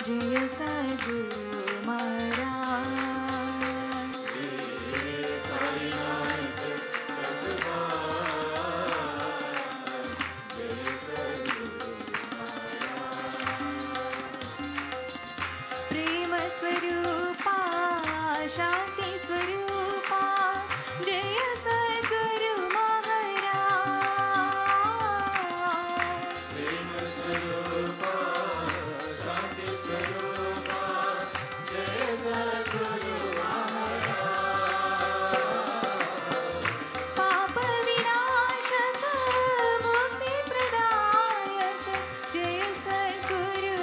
जय सद्गुरु महाराज। प्रेम स्वरूपा शांति स्वरूपा जय सद्गुरु महाराज। प्रेम स्वरूपा शांति स्वरूपा जय सद्गुरु महाराज। पाप विनाशक मुक्ति प्रदायक जय सद्गुरु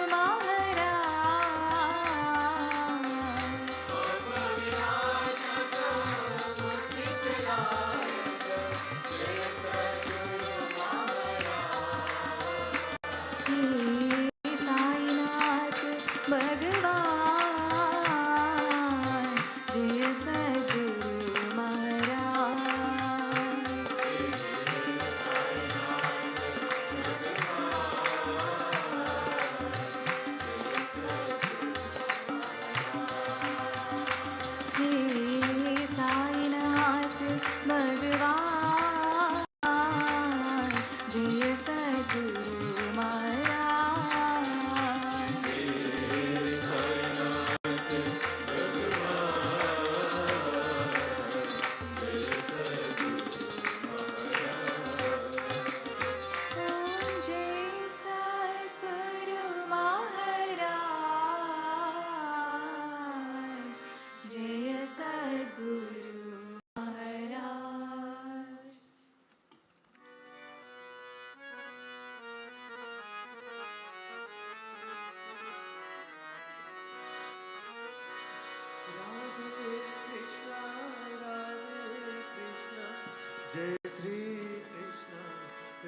जय श्री कृष्ण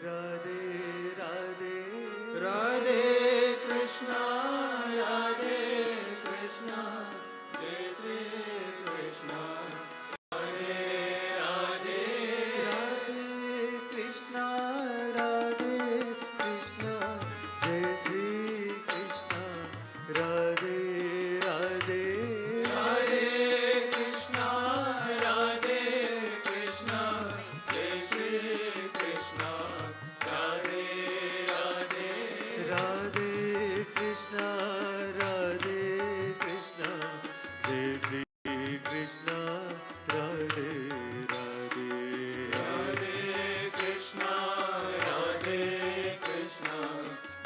राधे राधे राधे कृष्ण राधे कृष्ण जय श्री कृष्ण राधे राधे राधे कृष्ण राधे कृष्ण जय श्री कृष्ण राधे राधे राधे कृष्ण राधे कृष्ण जय श्री कृष्ण राधे राधे राधे कृष्ण राधे कृष्ण जय श्री कृष्ण राधे राधे राधे कृष्ण राधे कृष्ण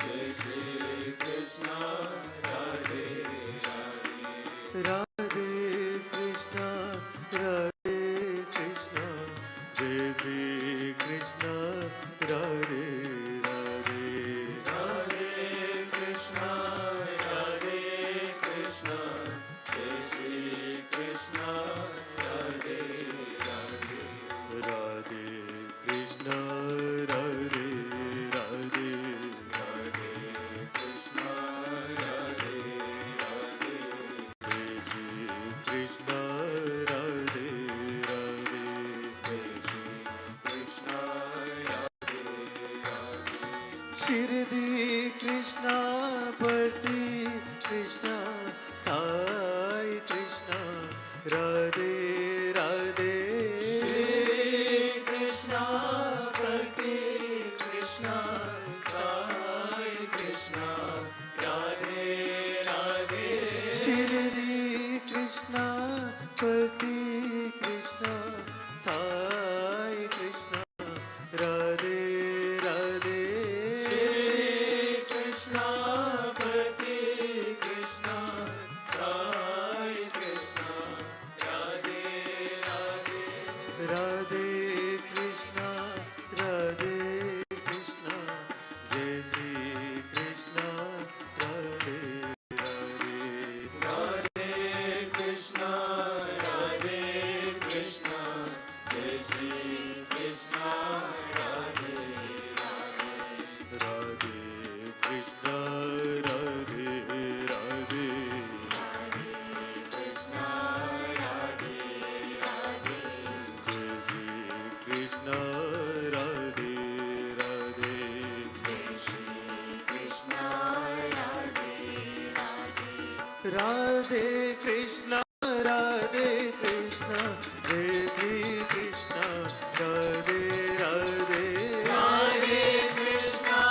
जय श्री कृष्ण राधे राधे राधे कृष्ण राधे कृष्ण जय श्री कृष्ण राधे राधे राधे कृष्ण राधे कृष्ण जय श्री कृष्ण राधे राधे राधे कृष्ण राधे राधे राधे कृष्ण राधे राधे जय श्री कृष्ण राधे राधे जय श्री कृष्ण राधे राधे शिरडी कृष्ण पति कृष्ण साई कृष्ण राधे राधे श्री कृष्ण पति कृष्ण साई कृष्ण राधे राधे शिरडी कृष्ण पति कृष्ण साई कृष्ण राधे राधे श्री कृष्ण पति कृष्ण साई कृष्ण राधे राधे राधे कृष्ण राधे कृष्ण जय श्री कृष्ण राधे राधे राधे राधे कृष्णा राधे कृष्णा जय श्री कृष्णा राधे राधे राधे कृष्णा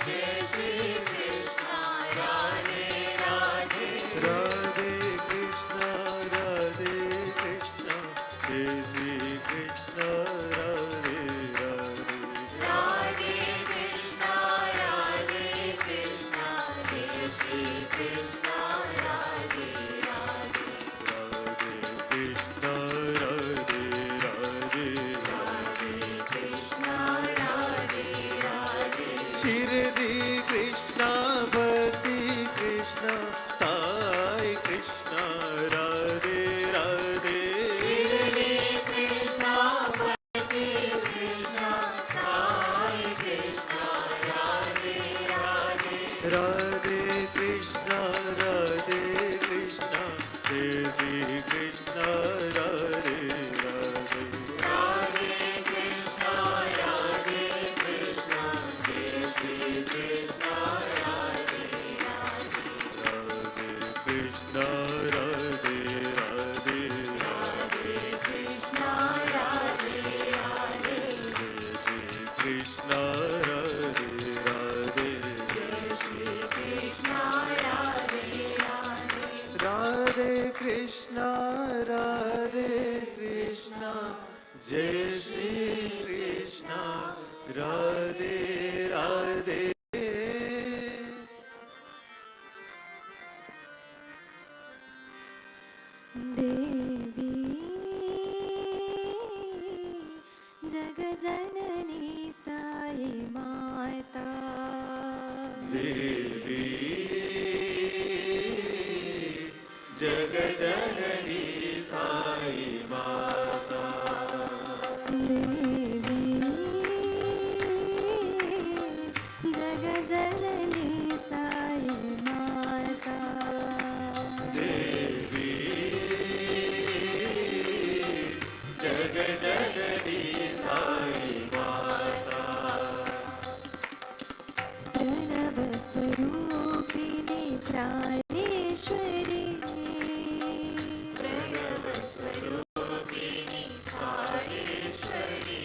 जय श्री कृष्णा राधे राधे राधे कृष्णा जय श्री कृष्णा राधे राधे राधे कृष्णा जय श्री कृष्णा राधे राधे राधे कृष्णा राधे राधे राधे कृष्णा राधे राधे शिरडी कृष्णा भक्ति कृष्णा साई कृष्णा राधे राधे शिरडी कृष्णा भक्ति कृष्णा साई कृष्णा राधे राधे राधे कृष्णा जय श्री कृष्णा राधे राधे राधे कृष्णा जय श्री कृष्णा राधे राधे राधे कृष्णा राधे राधे राधे कृष्णा राधे राधे जय श्री कृष्णा राधे राधे जय श्री कृष्णा राधे राधे राधे कृष्णा जय श्री कृष्णा राधे राधे देवी जगजननी साई माता देवी जगजननी साई माता देवी जगजननी साई माता देवी जगजननी साई माता प्रणव स्वरूपिणी प्राणेश्वरी प्रणव स्वरूपिणी प्राणेश्वरी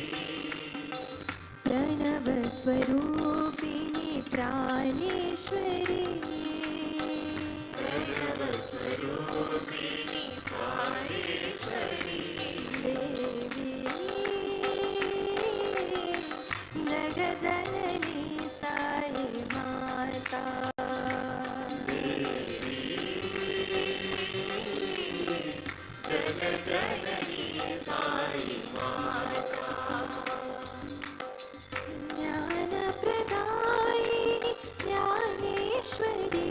प्रणव स्वरूपिणी प्राणेश्वरी प्रणव स्वरूपिणी प्राणेश्वरी देवी जगजननी साई माता जगजननी साई माता ज्ञानप्रदायिनी ज्ञानेश्वरी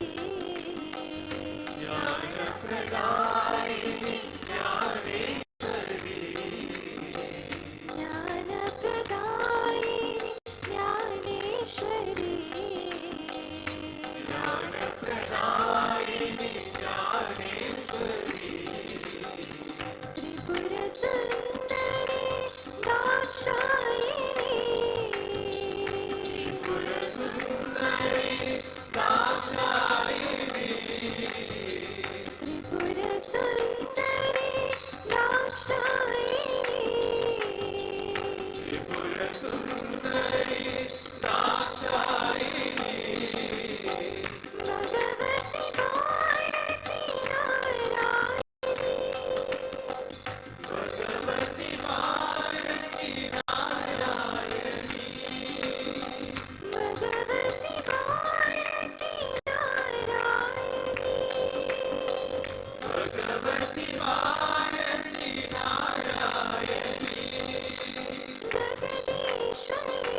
ज्ञानप्रदायिनी ज्ञानप्रदायिनी ज्ञानेश्वरी ज्ञानप्रदायिनी त्रिपुरसुन्दरी दाक्षायिनी त्रिपुरसुन्दरी दाक्षायिनी भगवती भारती नारायणी भगवती भारती नारायणी जगदीश्वरी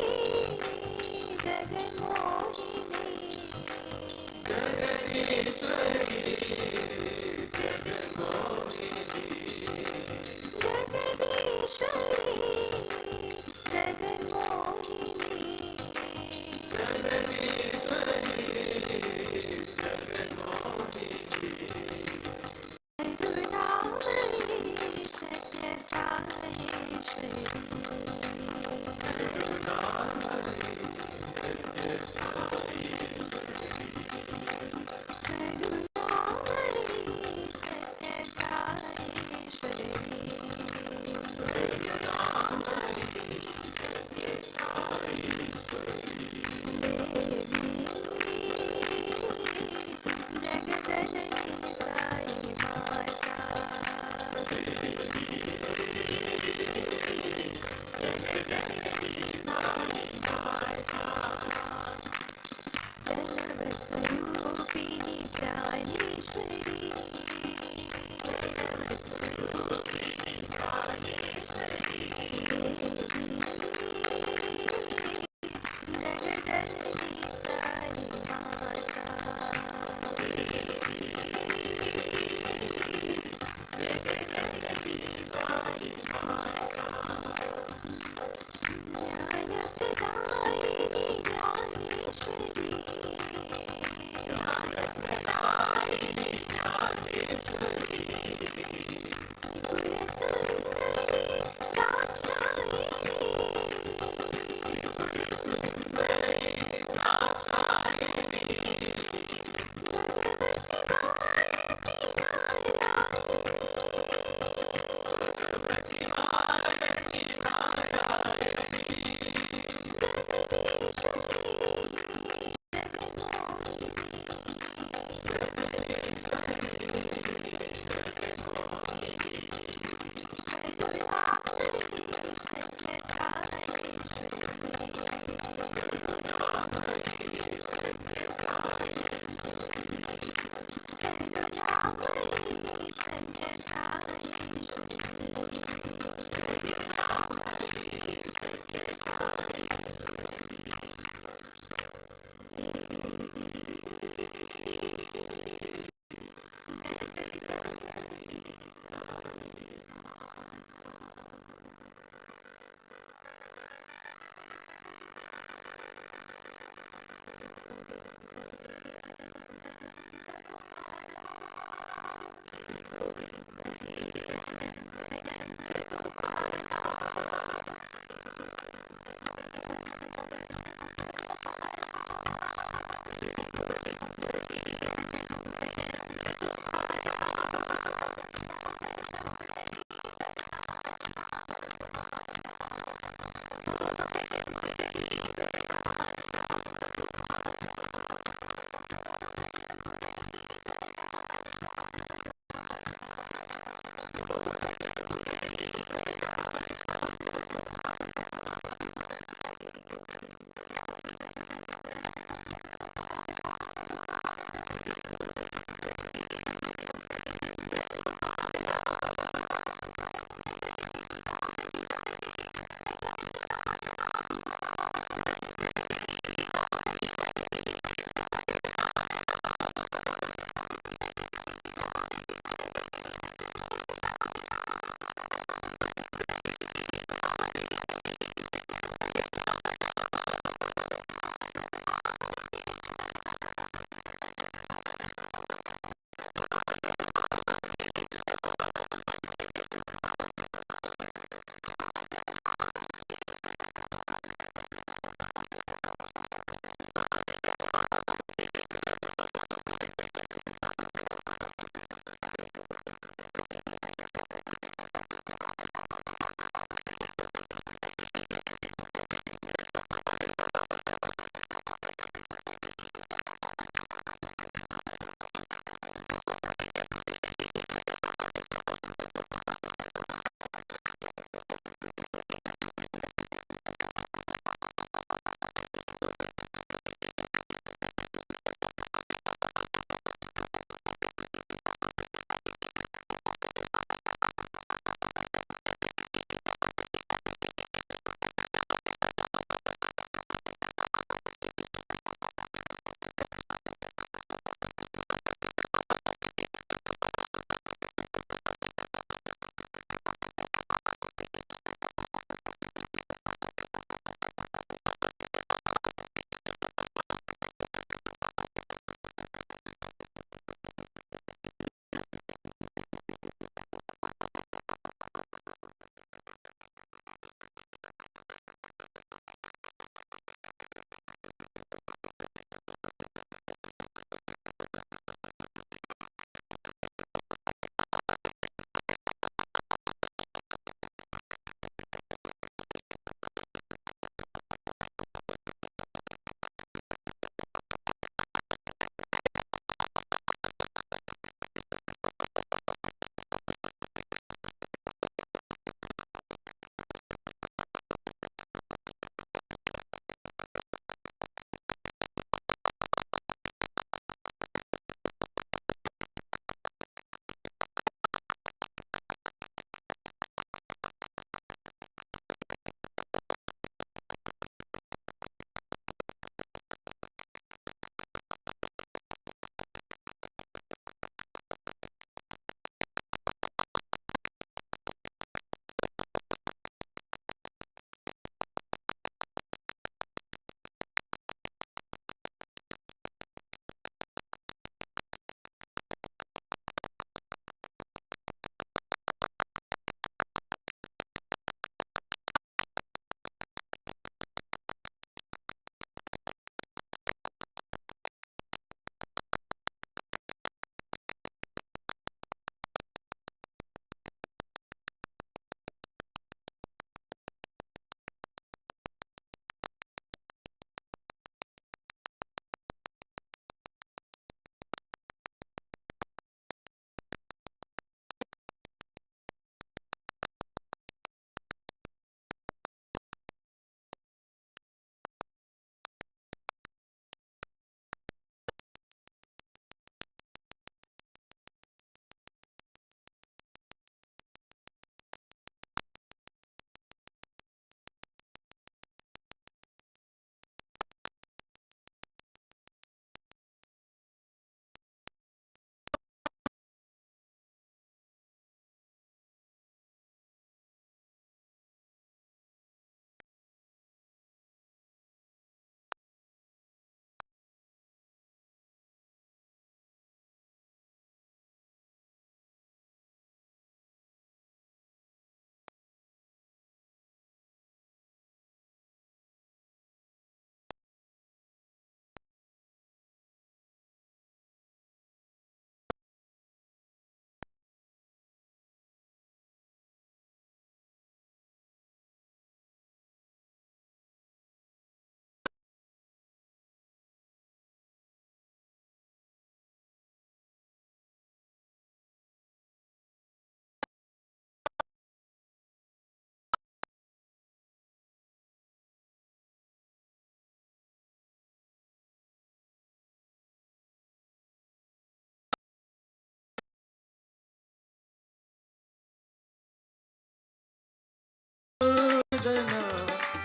मधुसूदना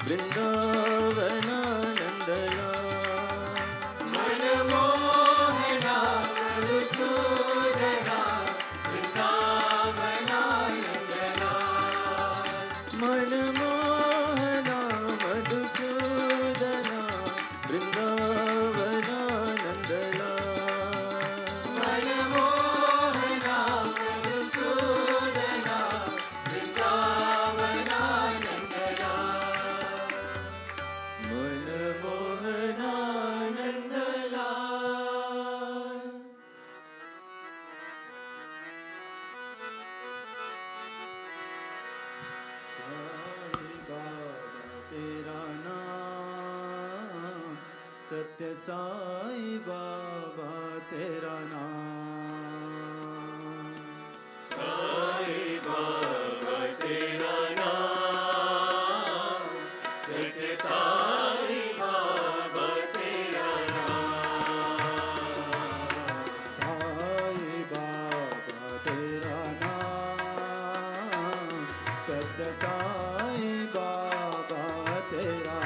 वृंदावनानंदना मनमोहना मधुसूदना वृंदावनानंदना मनमोहना मधुसूदना वृंदावनानंदना मनमोहना मधुसूदना वृंदावनानंदना मनमोहनानंदना। साई बाबा तेरा नाम, सत्य साई बाबा तेरा नाम, साई बाबा तेरा नाम, सत्य साई बाबा तेरा नाम, साई बाबा तेरा नाम, सत्य साई बाबा तेरा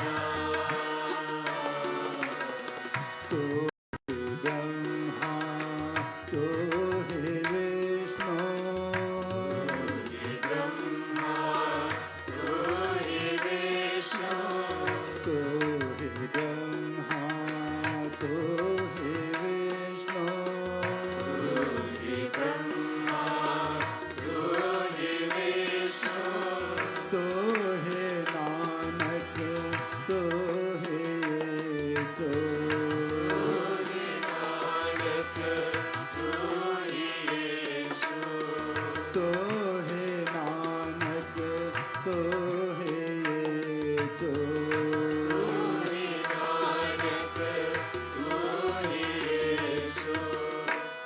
नाम। तो ब्रह्मा तो हे विष्णु, ब्रह्मा तो हे विष्णु, तो हे ब्रह्मा तो हे विष्णु, हे ब्रह्मा तो हे विष्णु, तो हे नानक तो हे यीशु, तो हे नानक तो हे यीशु,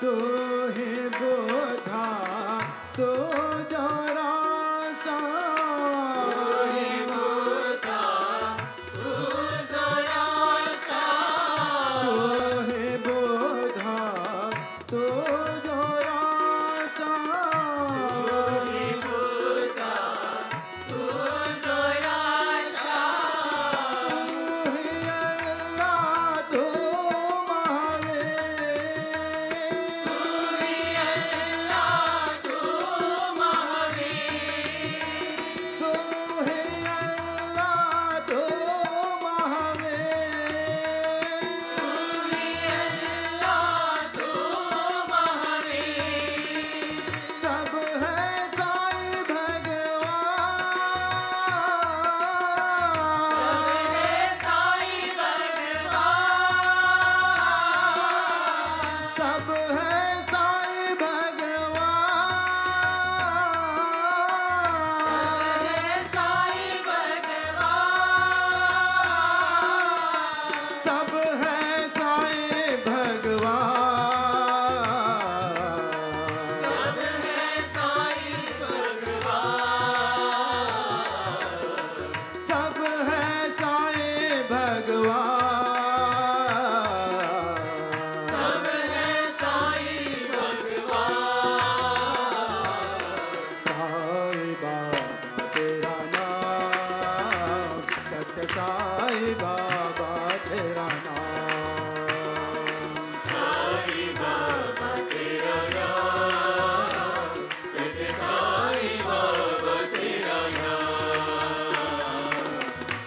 तो हे बोधा तो जो रास्ता, तो हे बोधा तो जो रास्ता, तो हे बोधा तो जो रास्ता, तो हे बोधा तो जो रास्ता, तू हे अल्लाह तो महावीर, तू हे अल्लाह तो महावीर, तू हे अल्लाह तो महावीर, तू हे अल्लाह तो महावीर, सब है साई भगवान, सब है साई भगवान, सब है साई भगवान, सब है साई भगवान, सब है साई भगवान, सब है साई भगवान, साई बाबा तेरा नाम, सत्य साई बाबा तेरा नाम, साई बाबा तेरा नाम, सत्य साई बाबा तेरा नाम।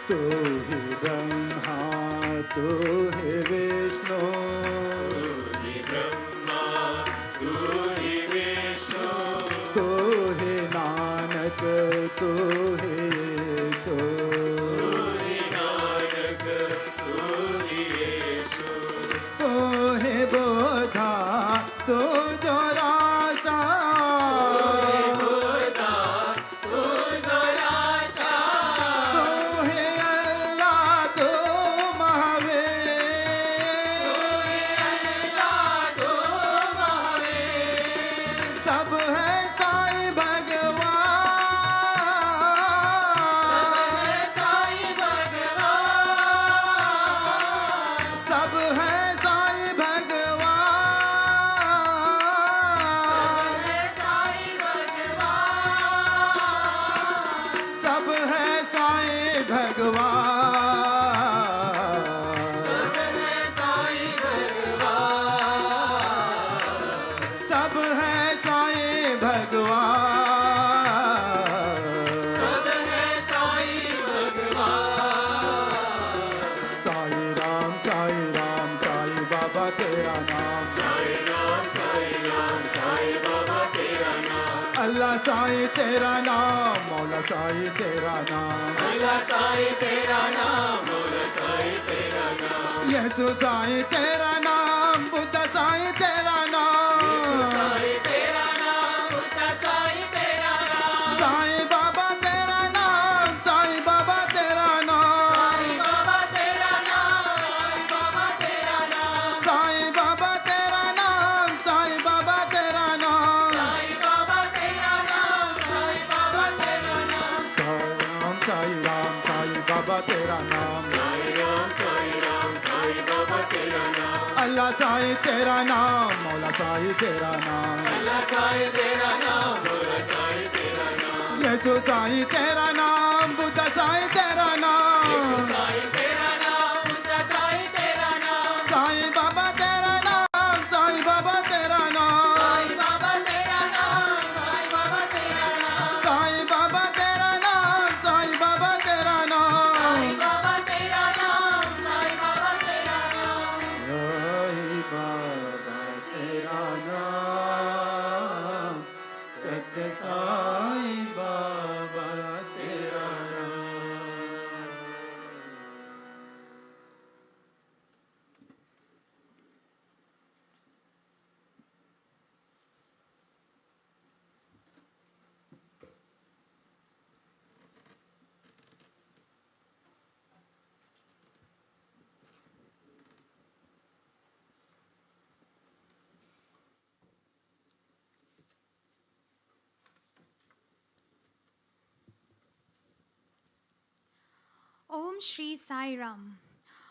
तू ही ब्रह्मा तू ही विष्णु, तू ही ब्रह्मा तू ही विष्णु, तू ही नानक तू ही यीशु, तू ही नानक तू ही यीशु, तू ही बोधा तू जो रास्ता, तू ही बोधा तू जो रास्ता, तू ही अल्लाह तू महावीर, तू ही अल्लाह तू महावीर, सब है साई भगवान, सब है साई भगवान, अल्लाह साईं तेरा नाम, मौला साईं तेरा नाम, अल्लाह साईं तेरा नाम, मौला साईं तेरा नाम, यीशु साईं तेरा नाम, बुद्ध साईं तेरा नाम, साईं तेरा नाम, बुद्ध साईं तेरा नाम, साईं बाबा तेरा नाम, साईं बाबा तेरा नाम, साईं बाबा तेरा नाम, साईं बाबा तेरा नाम, साईं बाबा तेरा नाम, साईं बाबा तेरा नाम, साईं बाबा तेरा नाम, साईं बाबा तेरा नाम, साईं राम साईं बाबा तेरा नाम, साईं राम साईं बाबा तेरा नाम, अल्लाह साईं तेरा नाम, मौला साईं तेरा नाम, अल्लाह साईं तेरा नाम, मौला साईं तेरा नाम, यीशु साईं तेरा नाम, बुद्ध साईं तेरा नाम, साईं तेरा नाम, बुद्ध साईं तेरा नाम, साईं बाबा तेरा नाम, साईं बाबा तेरा नाम, साईं बाबा तेरा नाम, साईं बाबा तेरा नाम, साईं बाबा तेरा नाम, साईं बाबा तेरा नाम, साईं बाबा तेरा नाम, साईं बाबा तेरा नाम, साईं बाबा तेरा नाम, सत्य साईं बाबा तेरा नाम। Om Shri Sai Ram,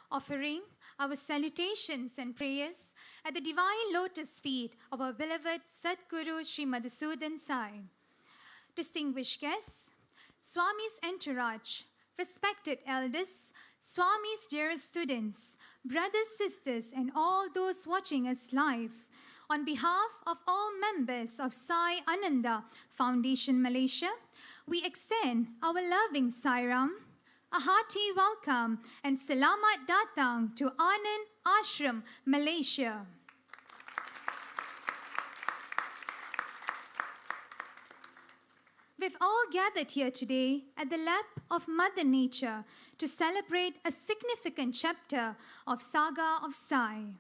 offering our salutations and prayers at the divine lotus feet of our beloved Sadguru Sri Madhusudan Sai. Distinguished guests, Swami's entourage, respected elders, Swami's dearest students, brothers, sisters, and all those watching us live, on behalf of all members of Sai Ananda Foundation Malaysia, we extend our loving Sai Ram, a hearty welcome and selamat datang to Anand Ashram, Malaysia. We've all gathered here today at the lap of Mother Nature to celebrate a significant chapter of Saga of Sai.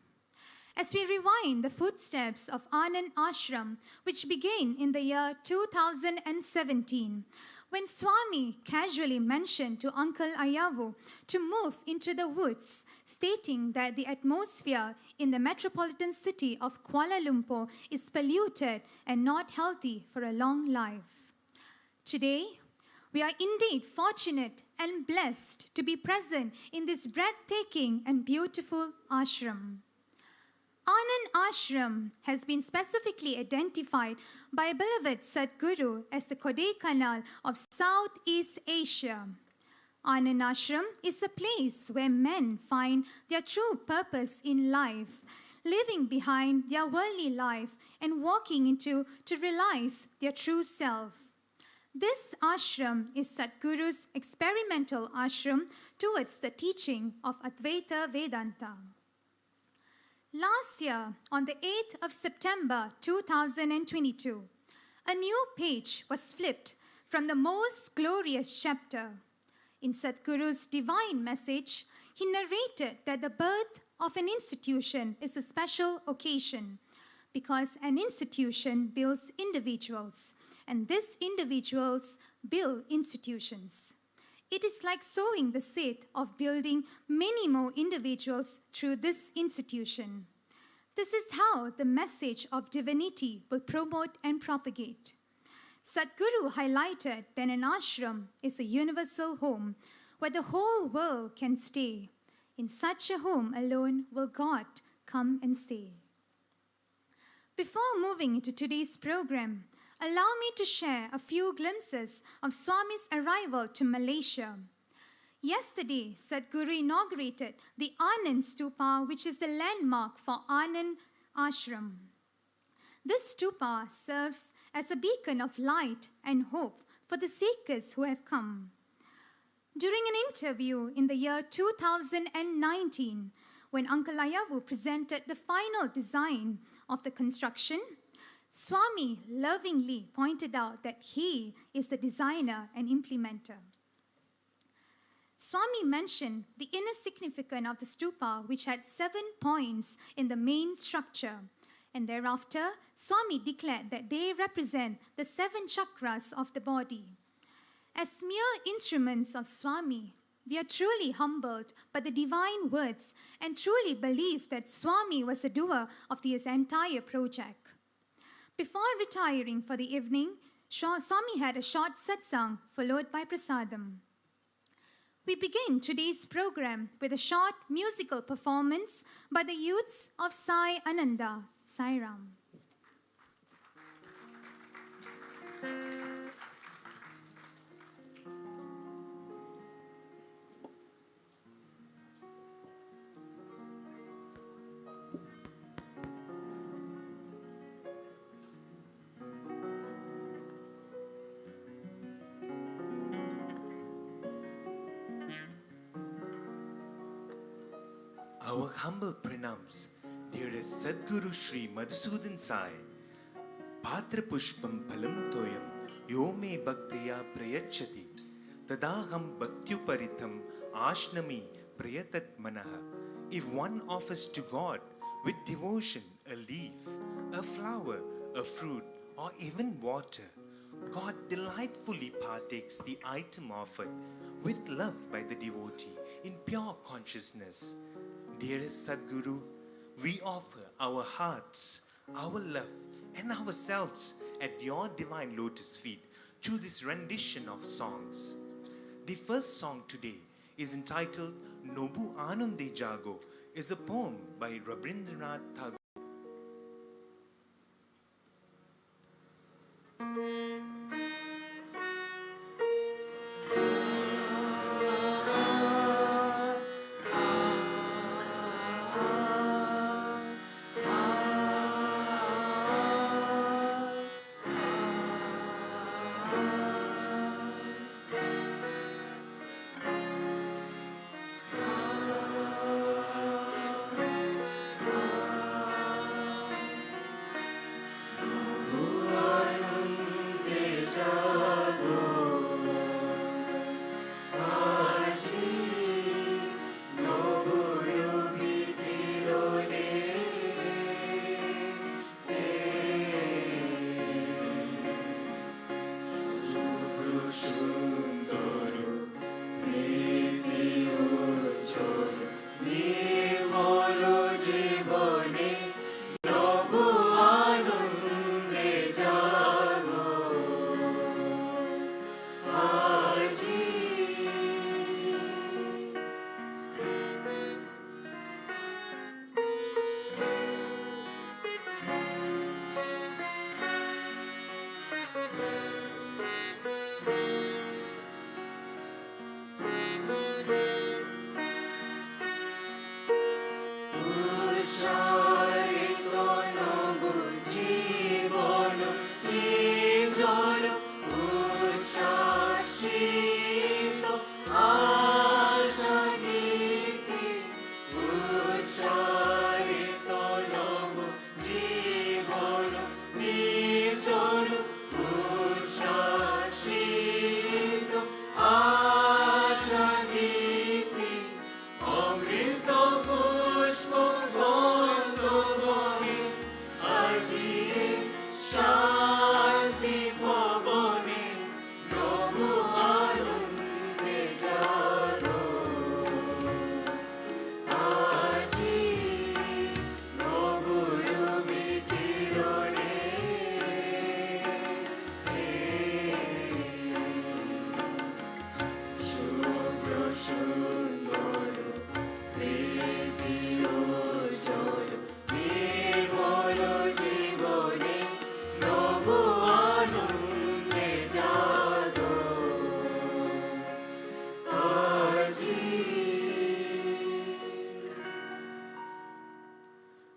As we rewind the footsteps of Anand Ashram, which began in the year 2017, when Swami casually mentioned to Uncle Ayavu to move into the woods, stating that the atmosphere in the metropolitan city of Kuala Lumpur is polluted and not healthy for a long life. Today, we are indeed fortunate and blessed to be present in this breathtaking and beautiful ashram. Anand Ashram has been specifically identified by beloved Sadguru as the Kodaikanal of Southeast Asia. Anand Ashram is a place where men find their true purpose in life, leaving behind their worldly life and walking into to realize their true self. This ashram is Sadguru's experimental ashram towards the teaching of Advaita Vedanta. Last year, on the 8th of September 2022, a new page was flipped from the most glorious chapter. In Sadguru's divine message, he narrated that the birth of an institution is a special occasion because an institution builds individuals, and these individuals build institutions. It is like sowing the seed of building many more individuals through this institution. This is how the message of divinity will promote and propagate. Sadguru highlighted that an ashram is a universal home where the whole world can stay. In such a home alone will God come and stay. Before moving into today's program, allow me to share a few glimpses of Swami's arrival to Malaysia. Yesterday, Sadguru inaugurated the Anand Stupa, which is the landmark for Anand Ashram. This stupa serves as a beacon of light and hope for the seekers who have come. During an interview in the year 2019, when Uncle Ayavu presented the final design of the construction, Swami lovingly pointed out that he is the designer and implementer. Swami mentioned the inner significance of the stupa, which had 7 points in the main structure. And thereafter, Swami declared that they represent the 7 chakras of the body. As mere instruments of Swami, we are truly humbled by the divine words and truly believe that Swami was the doer of this entire project. Before retiring for the evening, Swami had a short satsang followed by prasadam. We begin today's program with a short musical performance by the youths of Sai Ananda. Sai Ram. Our humble pranams, dearest Sadguru Shri Madhusudan Sai. Patra pushpam phalam toyam yome bhaktaya prayachati tadaham bhaktyuparitham ashnami prayatat manaha. If one offers to God with devotion a leaf, a flower, a fruit, or even water, God delightfully partakes the item offered with love by the devotee in pure consciousness. Dearest Sadguru, we offer our hearts, our love, and ourselves at your divine lotus feet through this rendition of songs. The first song today is entitled Nobu Anande Jago, is a poem by Rabindranath Tagore.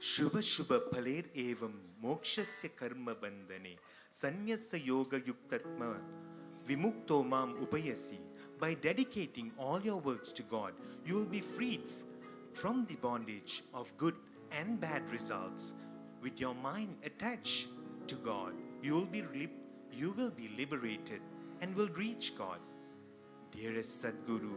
Shubha Shubha Phaler Evam Mokshasya Karma Bandhane Sanyasa Yoga Yuktatma Vimukto Mam Upayasi. By dedicating all your works to God, you will be freed from the bondage of good and bad results with your mind attached to God, you will be liberated and will reach God. Dearest Sadguru,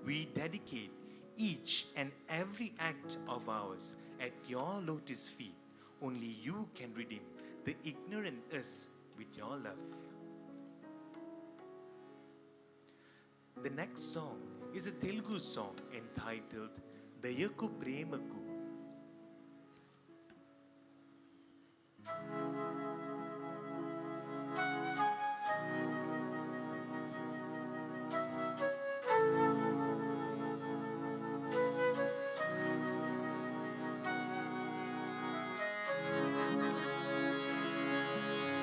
we dedicate each and every act of ours at your lotus feet. Only you can redeem the ignorant us with your love. The next song is a Telugu song entitled Dayaku Premaku.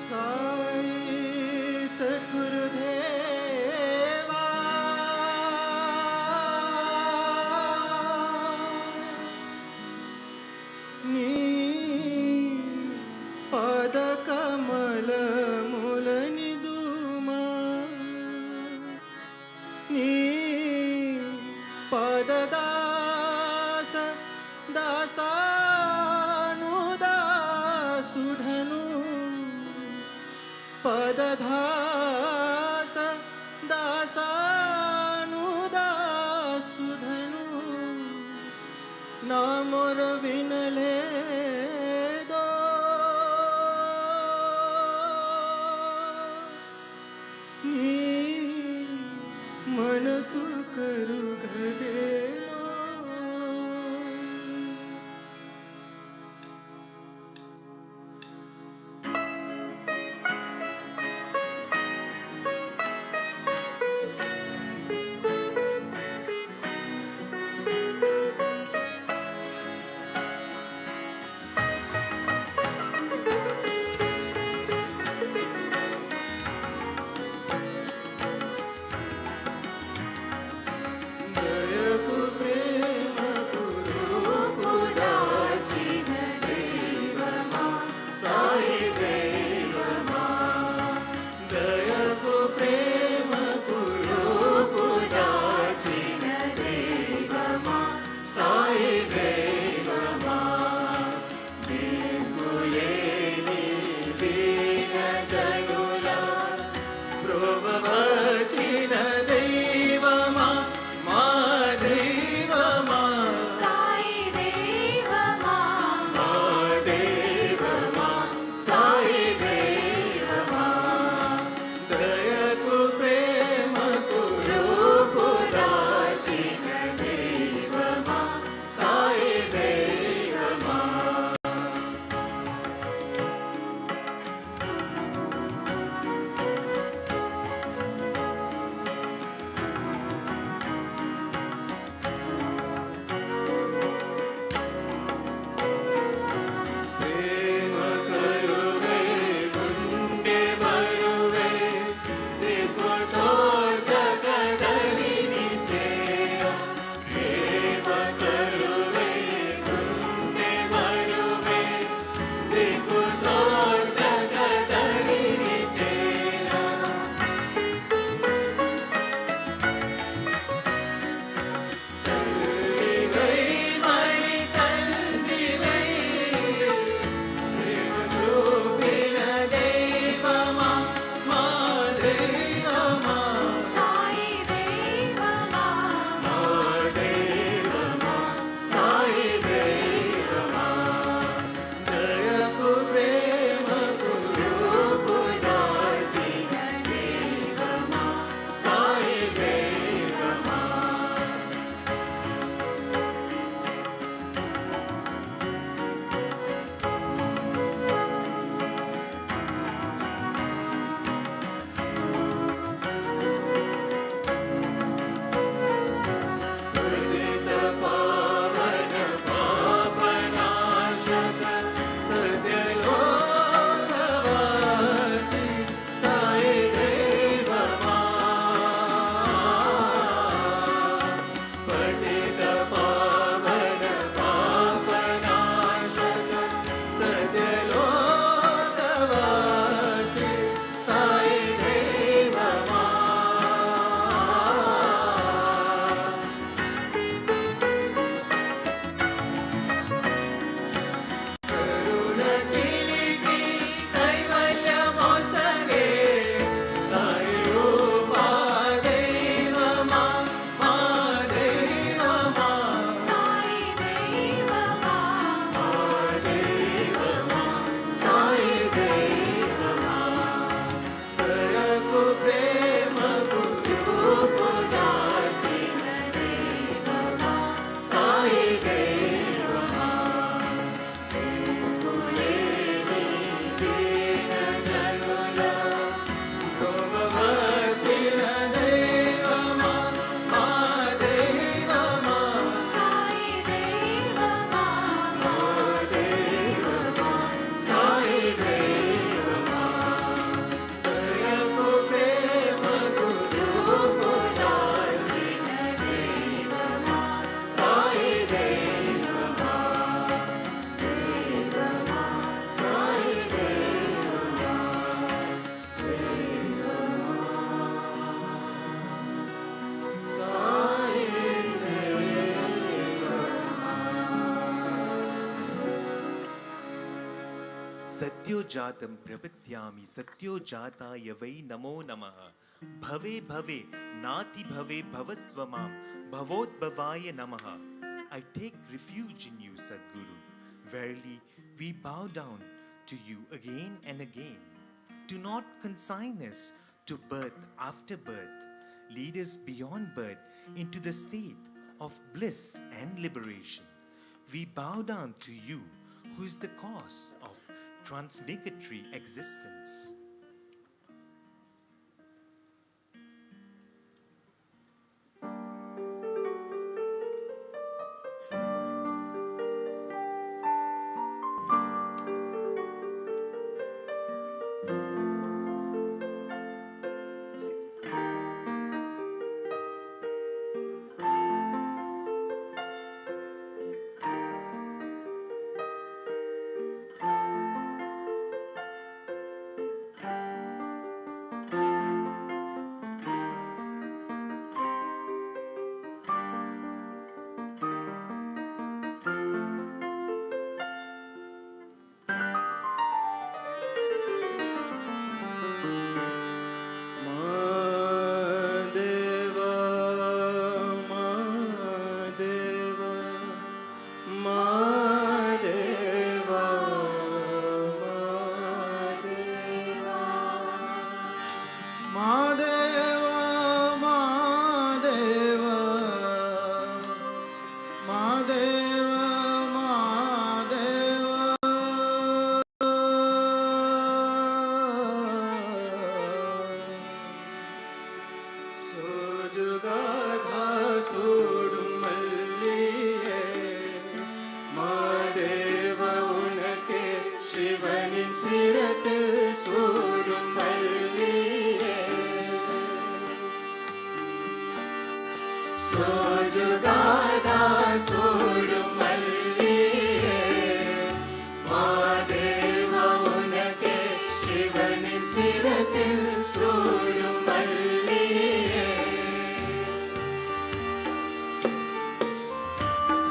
Sai सद्गुरु देवा नी पद कमल मूल निदुमा नी पद दास दासानुदासुधनु पदधास दासानुदासुधनु नामोर विनले दो नी मनसु करू गदेलो सत्योजातं प्रपद्यामि सत्योजाताय वै नमो नमः भवे भवे नाति भवे भवस्व मां भवोद्भवाय नमः. I take refuge in you, Sadguru. Verily, we bow down to you again and again. Do not consign us to birth after birth. Lead us beyond birth into the state of bliss and liberation. We bow down to you, who is the cause of transmigratory existence.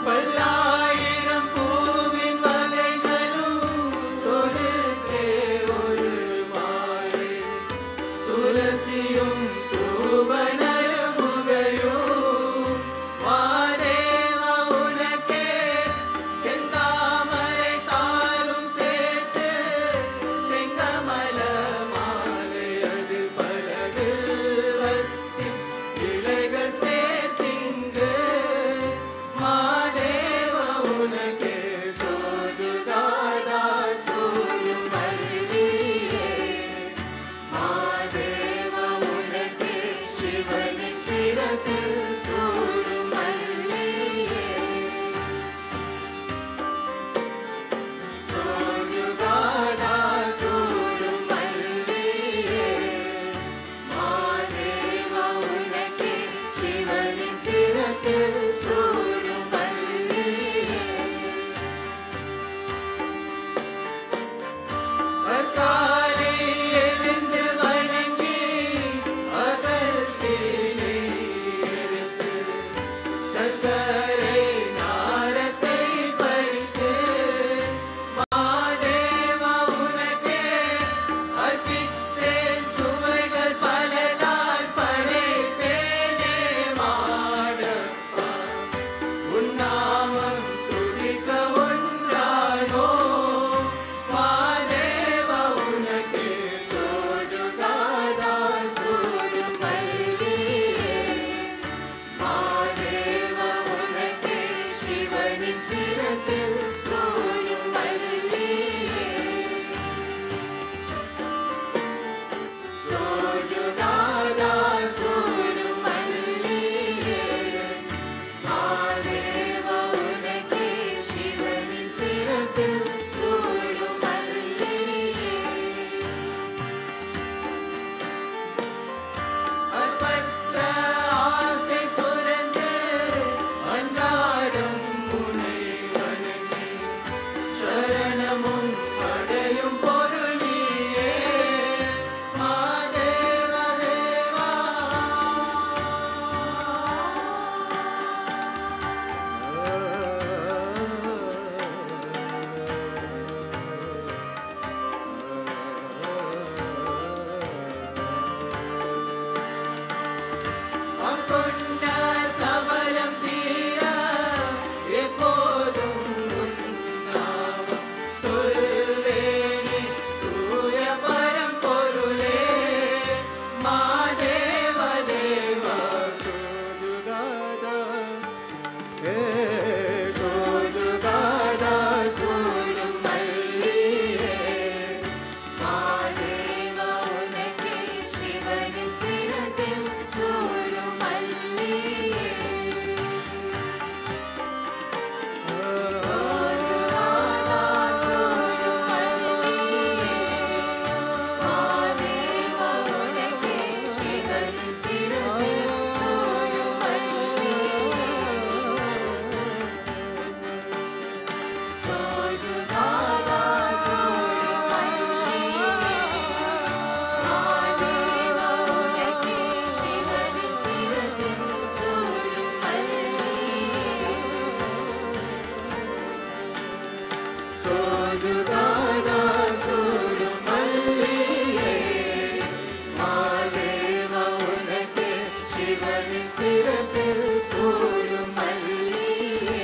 பல கொண்ட சபலம் தீர எப்போதும் உன் நாமம் சொல்வேனே. தூய பரம்பொருளே மாதேவ தேவா சோஜுகாதா சூடும் மல்லியே. மாதேவ உனக்கே சிவனின் சிரத்தில் சூடும் மல்லியே. சோஜுகாதா சூடும் மல்லியே. மாதேவ உனக்கே சிவனின் சிரத்தில் சூடும் மல்லியே. சோஜுகாதா சூடும் மல்லியே. மாதேவ உனக்கே சிவனின் சிரத்தில் சூடும் மல்லியே. சோஜுகாதா சூடும் மல்லியே. மாதேவ உனக்கே சிவனின் சிரத்தில் சூடும் மல்லியே.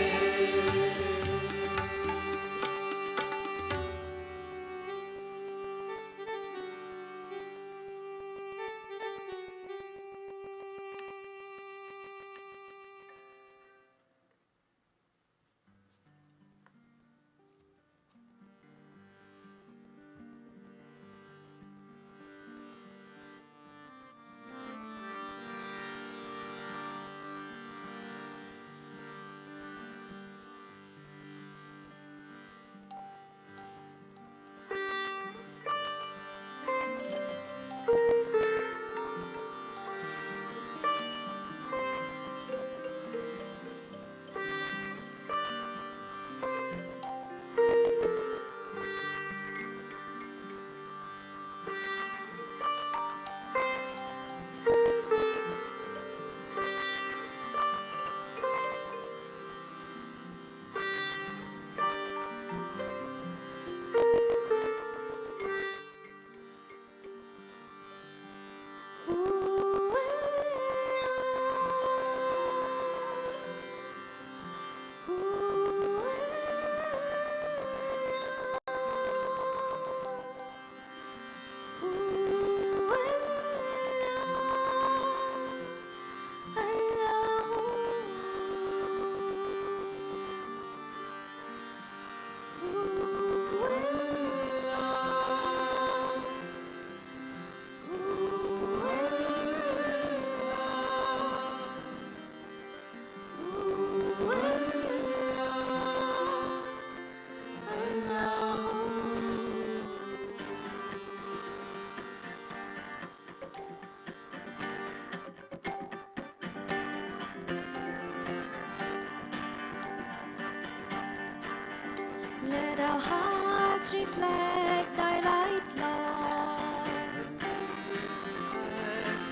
Let our hearts reflect thy light, Lord.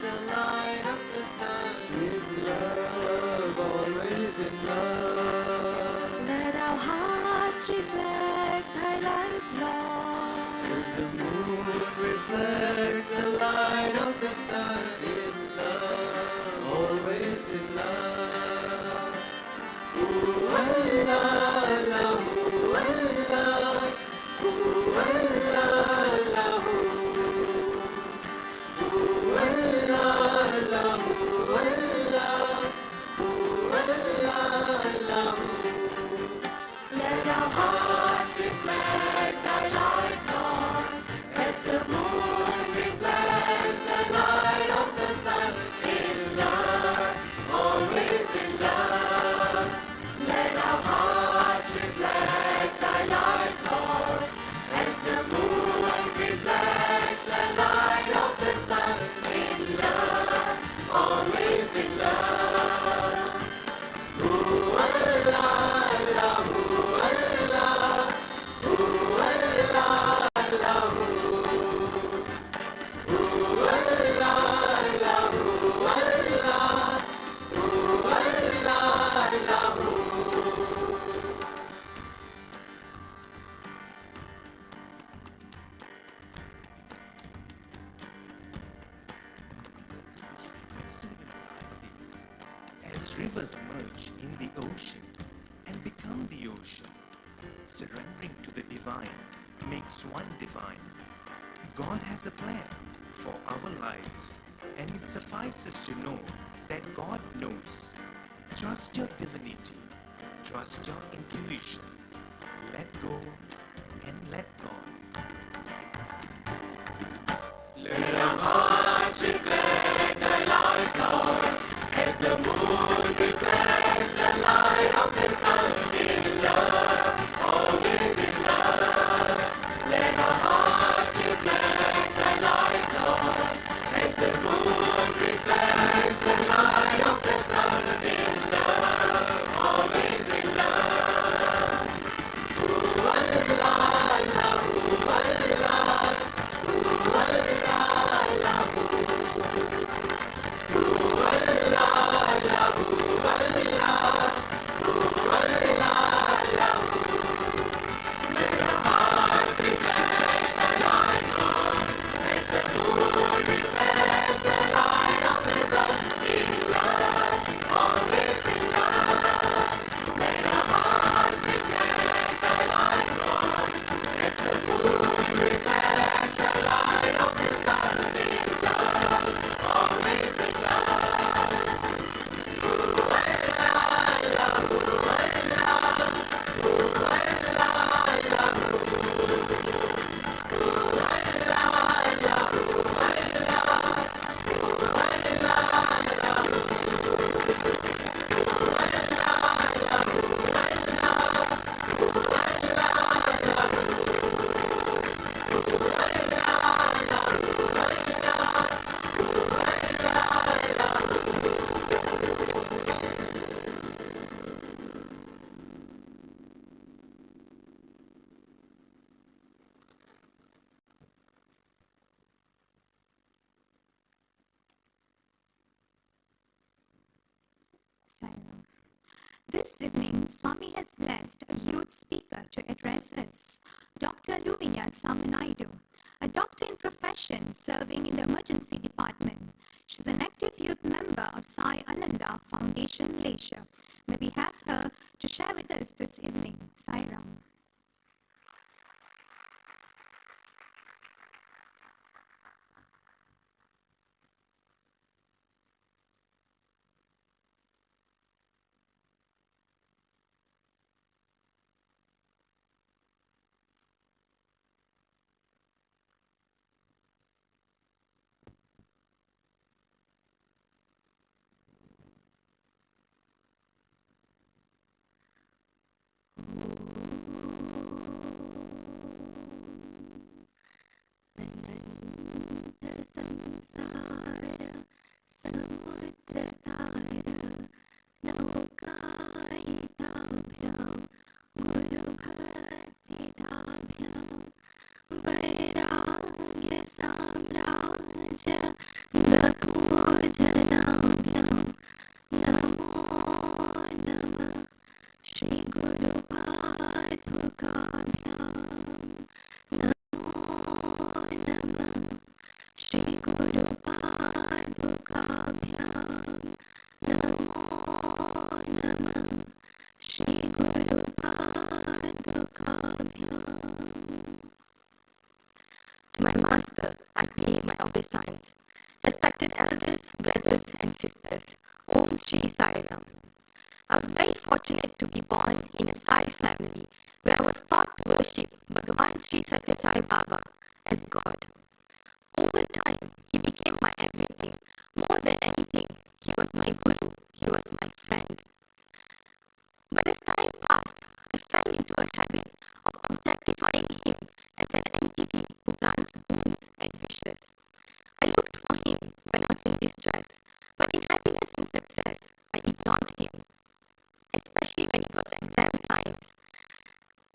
The light of the sun in love, always in love. Let our hearts reflect thy light, Lord. As the moon reflects the light of the sun in love, always in love. Ooh, Allah, Allah, ooh, Allah, ooh, Allah, Allah, ooh, Allah, Allah, ooh, Allah, ooh, Allah, Allah, Let our hearts reflect thy light, Lord. As the moon reflects the light of the sun in love, always in love. Let our hearts reflect thy light, Lord. As the moon reflects the light of the sun in love, always in love. Ooh, Allah, Allah, ooh, Allah, ooh, Allah, Allah, ooh, Allah, Allah, ooh, Allah, ooh, Allah, Allah, ooh. Sadguru Shri Madhusudan Sai says, rivers merge in the ocean and become the ocean. Surrendering to the divine makes one divine. God has a plan for our lives, and it suffices to know that God knows. Trust your divinity. Trust your intuition. Let go and let God. Let our hearts reflect the light, Lord, as the moon reflects the light of the sun in love, always in love. Let our hearts reflect the light, Lord, as the moon reflects the light of the sun in love, always in love. Ooh, Allah, Allah, ooh, Allah, ooh, Allah, Sairam. This evening, Swami has blessed a youth speaker to address us, Dr. Luvenia, a doctor in profession serving in the emergency department. She's an active youth member of Sai Ananda Foundation, Malaysia. May we have her to share with us this evening. Sairam. संसार समुद्र तार नौकायिताभ्यां गुरुभक्तिदाभ्यां वैराग्य साम्राज्य पूजनाभ्यां नमो नमः श्री गुरुपादुकाभ्यां नमो नमः श्री गुरुपादुकाभ्यां नमो नमः Shri गुरुपादुकाभ्यां. To my master, I pay my obeisance. Respected elders, brothers and sisters, Om Shri Sai Ram. I was very fortunate to be born in a Sai family where I was taught to worship Bhagavan Sri Satya Sai Baba as God. Over time, he became my everything. More than anything, he was my guru, he was my friend. But as time passed, I fell into a habit of objectifying him as an entity who grants boons and wishes. I looked for him when I was in distress, but in happiness and success, I ignored him. Especially when it was exam times.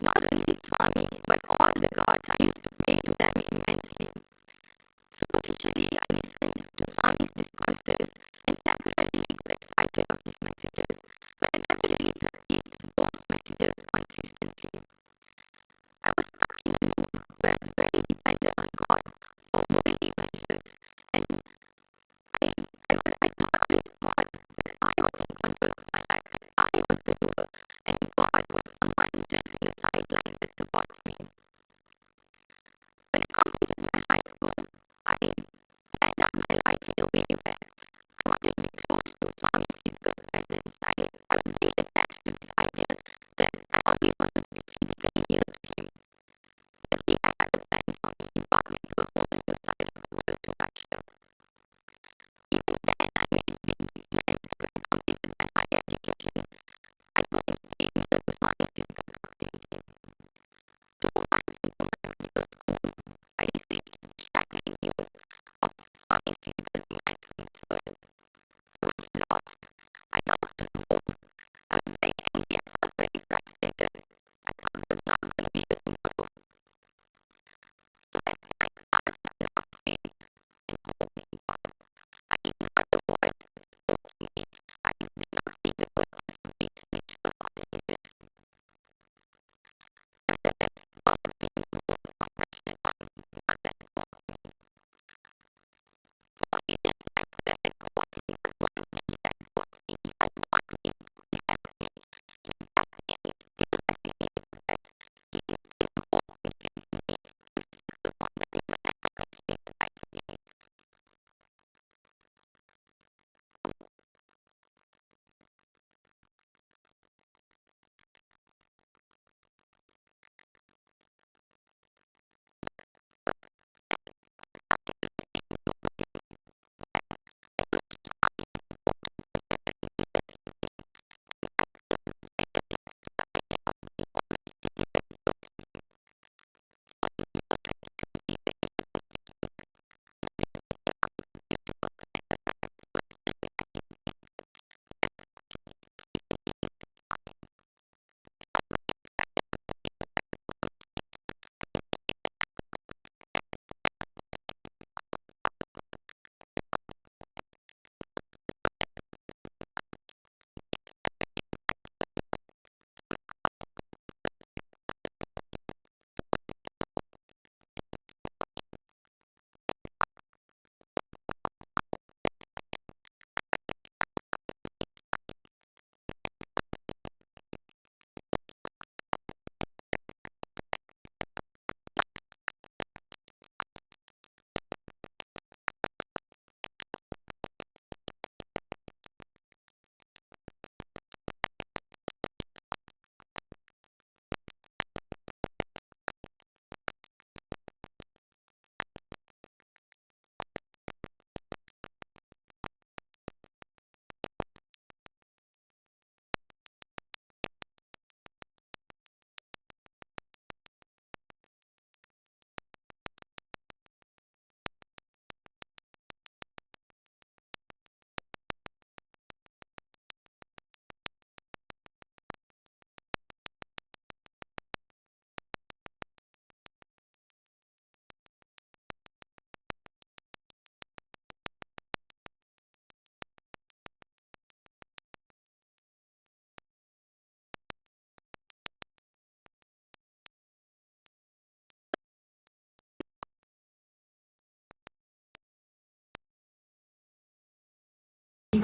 Not only Swami, but all the gods, I used to pray to them immensely. Superficially, I listened to Swami's discourses and temporarily got excited of his messages, but I never really practiced those messages consistently. I was stuck in a loop where I was very dependent on God for worldly measures, and I always thought that I was in control of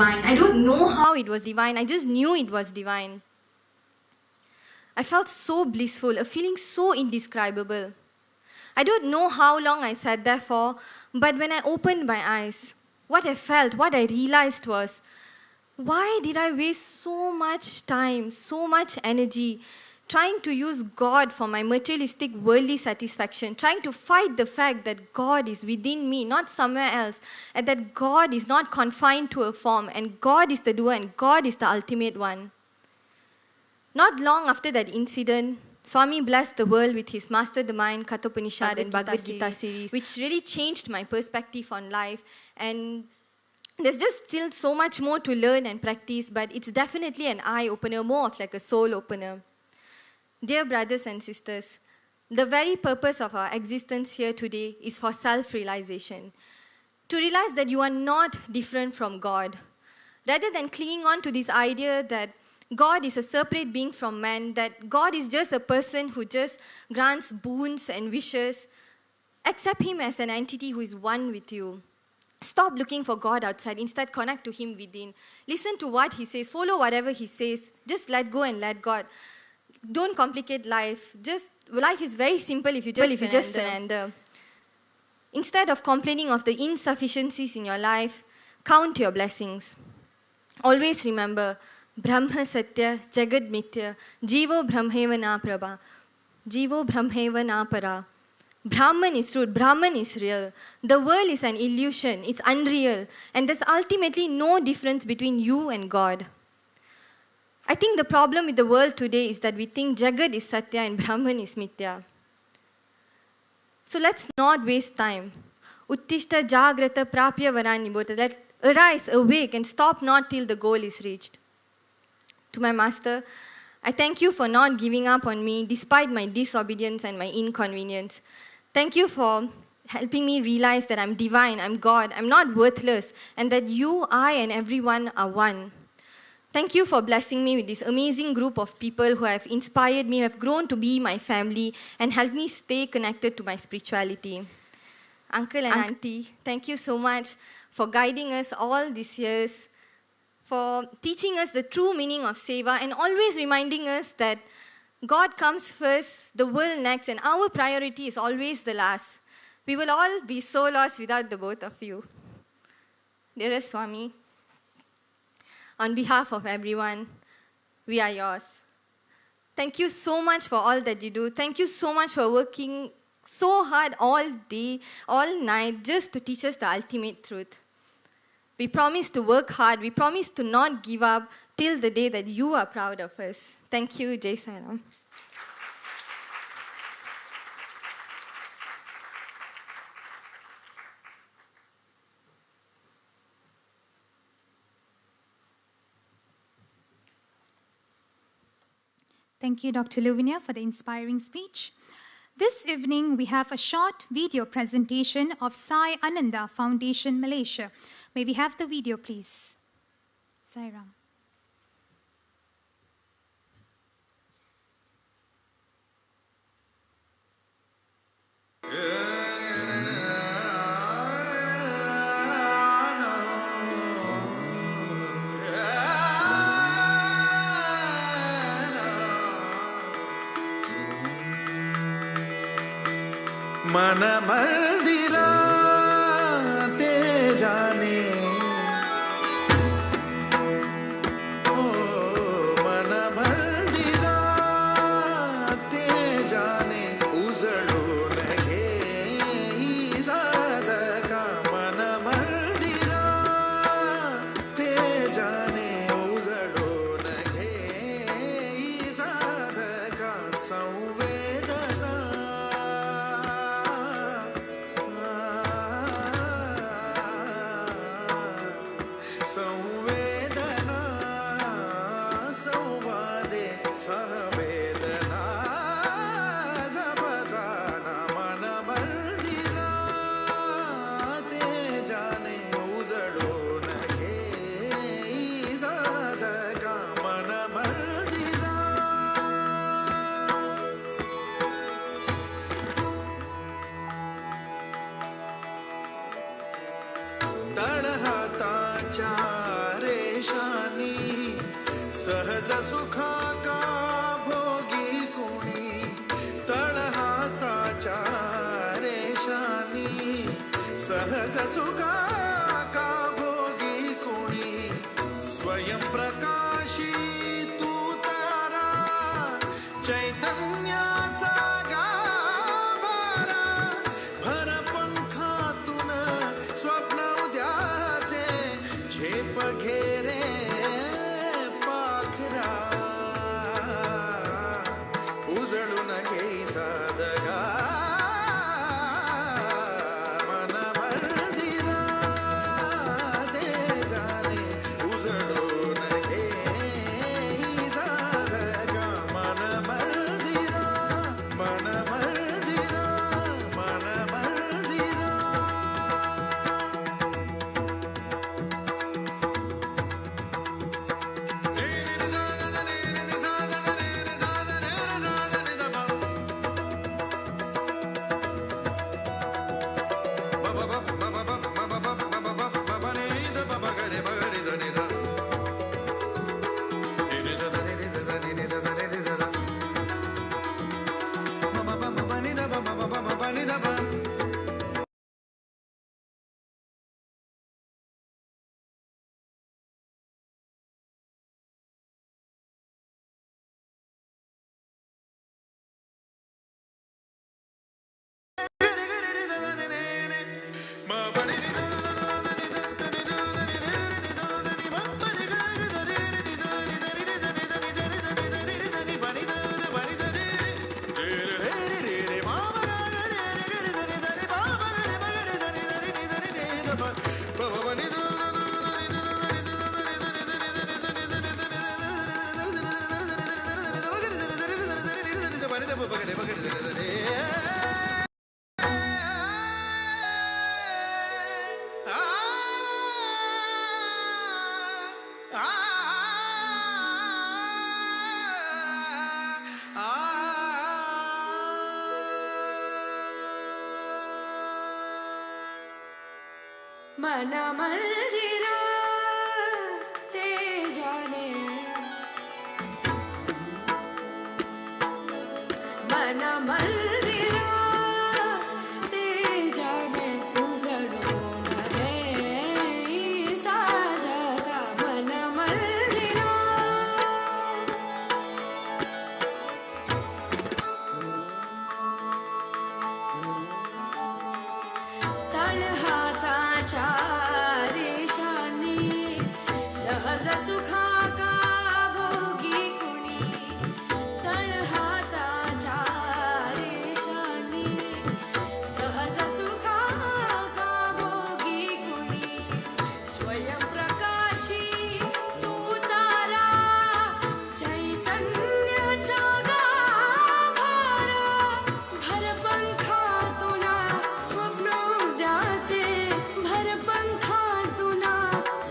divine. I don't know how it was divine. I just knew it was divine. I felt so blissful, a feeling so indescribable. I don't know how long I sat there for, but when I opened my eyes, what I felt, what I realized was, why did I waste so much time, so much energy trying to use God for my materialistic, worldly satisfaction, trying to fight the fact that God is within me, not somewhere else, and that God is not confined to a form, and God is the doer, and God is the ultimate one. Not long after that incident, Swami blessed the world with his Master the Mind, Kathopanishad and Bhagavad Gita series, which really changed my perspective on life. And there's just still so much more to learn and practice, but it's definitely an eye-opener, more of like a soul opener. Dear brothers and sisters, the very purpose of our existence here today is for self-realization. To realize that you are not different from God. Rather than clinging on to this idea that God is a separate being from man, that God is just a person who just grants boons and wishes, accept Him as an entity who is one with you. Stop looking for God outside. Instead, connect to Him within. Listen to what He says. Follow whatever He says. Just let go and let God. Don't complicate life. Life is very simple if you just surrender. Instead of complaining of the insufficiencies in your life, count your blessings. Always remember, Brahma Satya, Jagad Mithya, Jivo Brahmeva na Prabha, Jivo Brahmeva na Para. Brahman is truth, Brahman is real. The world is an illusion, it's unreal, and there's ultimately no difference between you and God. I think the problem with the world today is that we think Jagad is Satya and Brahman is Mithya. So let's not waste time. Uttishta Jagrata Prapya Varani Bhota. Let arise, awake, and stop not till the goal is reached. To my Master, I thank you for not giving up on me despite my disobedience and my inconvenience. Thank you for helping me realize that I'm divine, I'm God, I'm not worthless, and that you, I, and everyone are one. Thank you for blessing me with this amazing group of people who have inspired me, who have grown to be my family, and helped me stay connected to my spirituality. Uncle and Auntie, thank you so much for guiding us all these years, for teaching us the true meaning of seva, and always reminding us that God comes first, the world next, and our priority is always the last. We will all be so lost without the both of you. Dearest Swami, on behalf of everyone, we are yours. Thank you so much for all that you do. Thank you so much for working so hard all day, all night, just to teach us the ultimate truth. We promise to work hard. We promise to not give up till the day that you are proud of us. Thank you, Jai Sai Ram. Thank you, Dr. Luvenia, for the inspiring speech. This evening, we have a short video presentation of Sai Ananda Foundation, Malaysia. May we have the video, please? Sai Ram. मन मंदिरा ते जाने ओ मन मंदिरा ते जाने उजळो नगे साधका मन मंदिरा ते जाने उजळो नगे साधका संवेदना संवेदना संवादे सहवेदना जपदाना मन मंदिरा ते जाने उजळो नगे साधका मन मंदिरा तळहाताच्या मनमल्दिरा ते जाने मनमल्दिरा ते जाने उजड़ो न रे साधका मनमल्दिरा तळहाताच्या रेषांनी सहज सुखाका भोगी कुणी तळहाताच्या रेषांनी सहज सुखाका भोगी कुणी स्वयंप्रकाशी तू तारा चैतन्याचा गाभारा भरपंखातुना स्वप्नोद्याचे भरपंखातुना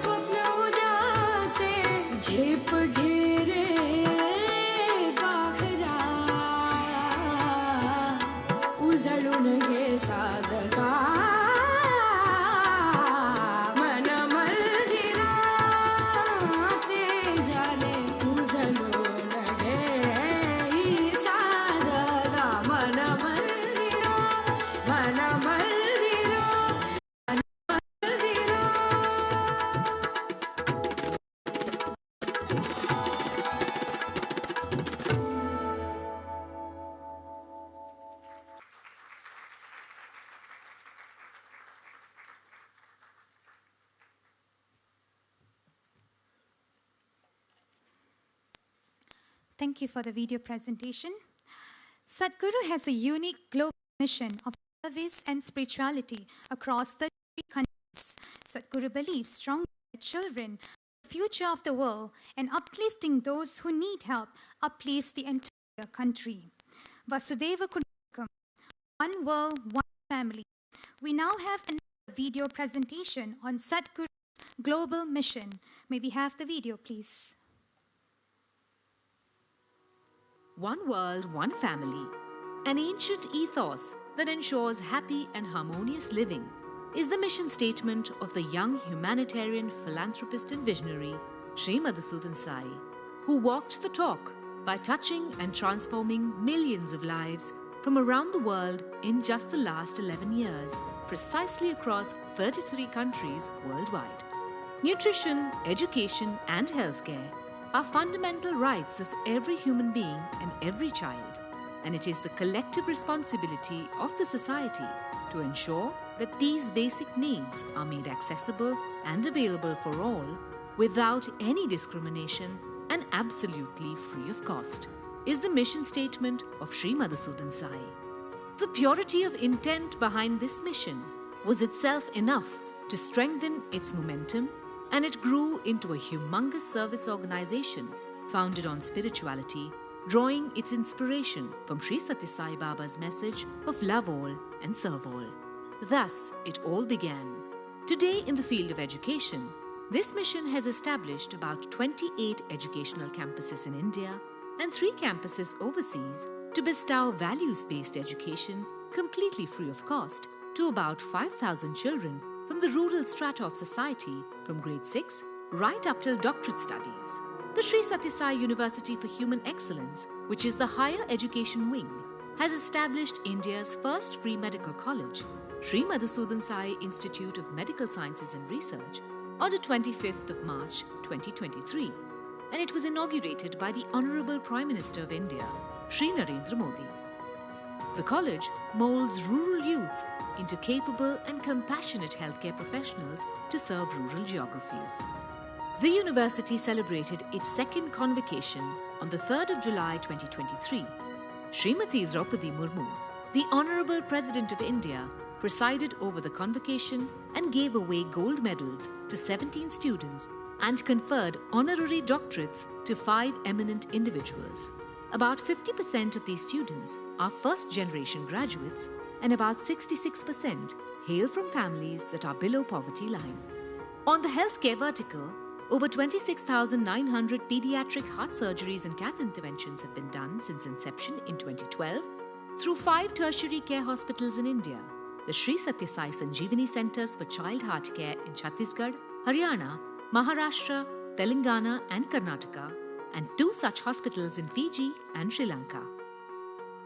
स्वप्नोद्याचे झेप घे रे बाखरा उजळून घे साधका मनमल्दिरा ते जाने उजळून घे sadhaka मनमल्दिरा मनमल्दिरा मनमल्दिरा Thank you for the video presentation. Sadguru has a unique global mission of service and spirituality across 33 countries. Sadguru believes strongly that children are the future of the world, and uplifting those who need help uplifts the entire country. Vasudeva Kutumbakam, one world, one family. We now have another video presentation on Sadguru's global mission. May we have the video, please? One world, one family. An ancient ethos that ensures happy and harmonious living is the mission statement of the young humanitarian philanthropist and visionary Sri Madhusudan Sai, who walked the talk by touching and transforming millions of lives from around the world in just the last 11 years, precisely across 33 countries worldwide. Nutrition, education, and healthcare are fundamental rights of every human being and every child, and it is the collective responsibility of the society to ensure that these basic needs are made accessible and available for all without any discrimination and absolutely free of cost, is the mission statement of Sri Madhusudan Sai. The purity of intent behind this mission was itself enough to strengthen its momentum, and it grew into a humongous service organization founded on spirituality, drawing its inspiration from Sri Sathya Sai Baba's message of love all and serve all. Thus, it all began. Today, in the field of education, this mission has established about 28 educational campuses in India and 3 campuses overseas to bestow values-based education completely free of cost to about 5,000 children from the rural strata of society from grade 6 right up till doctorate studies. The Sri Sathya Sai University for Human Excellence, which is the higher education wing, has established India's first free medical college, Sri Madhusudan Sai Institute of Medical Sciences and Research, on the 25th of March 2023, and it was inaugurated by the Honorable Prime Minister of India, Shri Narendra Modi. The college molds rural youth into capable and compassionate healthcare professionals to serve rural geographies. The university celebrated its second convocation on the 3rd of July 2023. Srimati Draupadi Murmu, the Honorable President of India, presided over the convocation and gave away gold medals to 17 students and conferred honorary doctorates to 5 eminent individuals. About 50% of these students are first-generation graduates and about 66% hail from families that are below poverty line. On the healthcare vertical, over 26,900 pediatric heart surgeries and cath interventions have been done since inception in 2012 through 5 tertiary care hospitals in India, the Sri Sathya Sai Sanjeevani Centers for Child Heart Care in Chhattisgarh, Haryana, Maharashtra, Telangana and Karnataka, and 2 such hospitals in Fiji and Sri Lanka.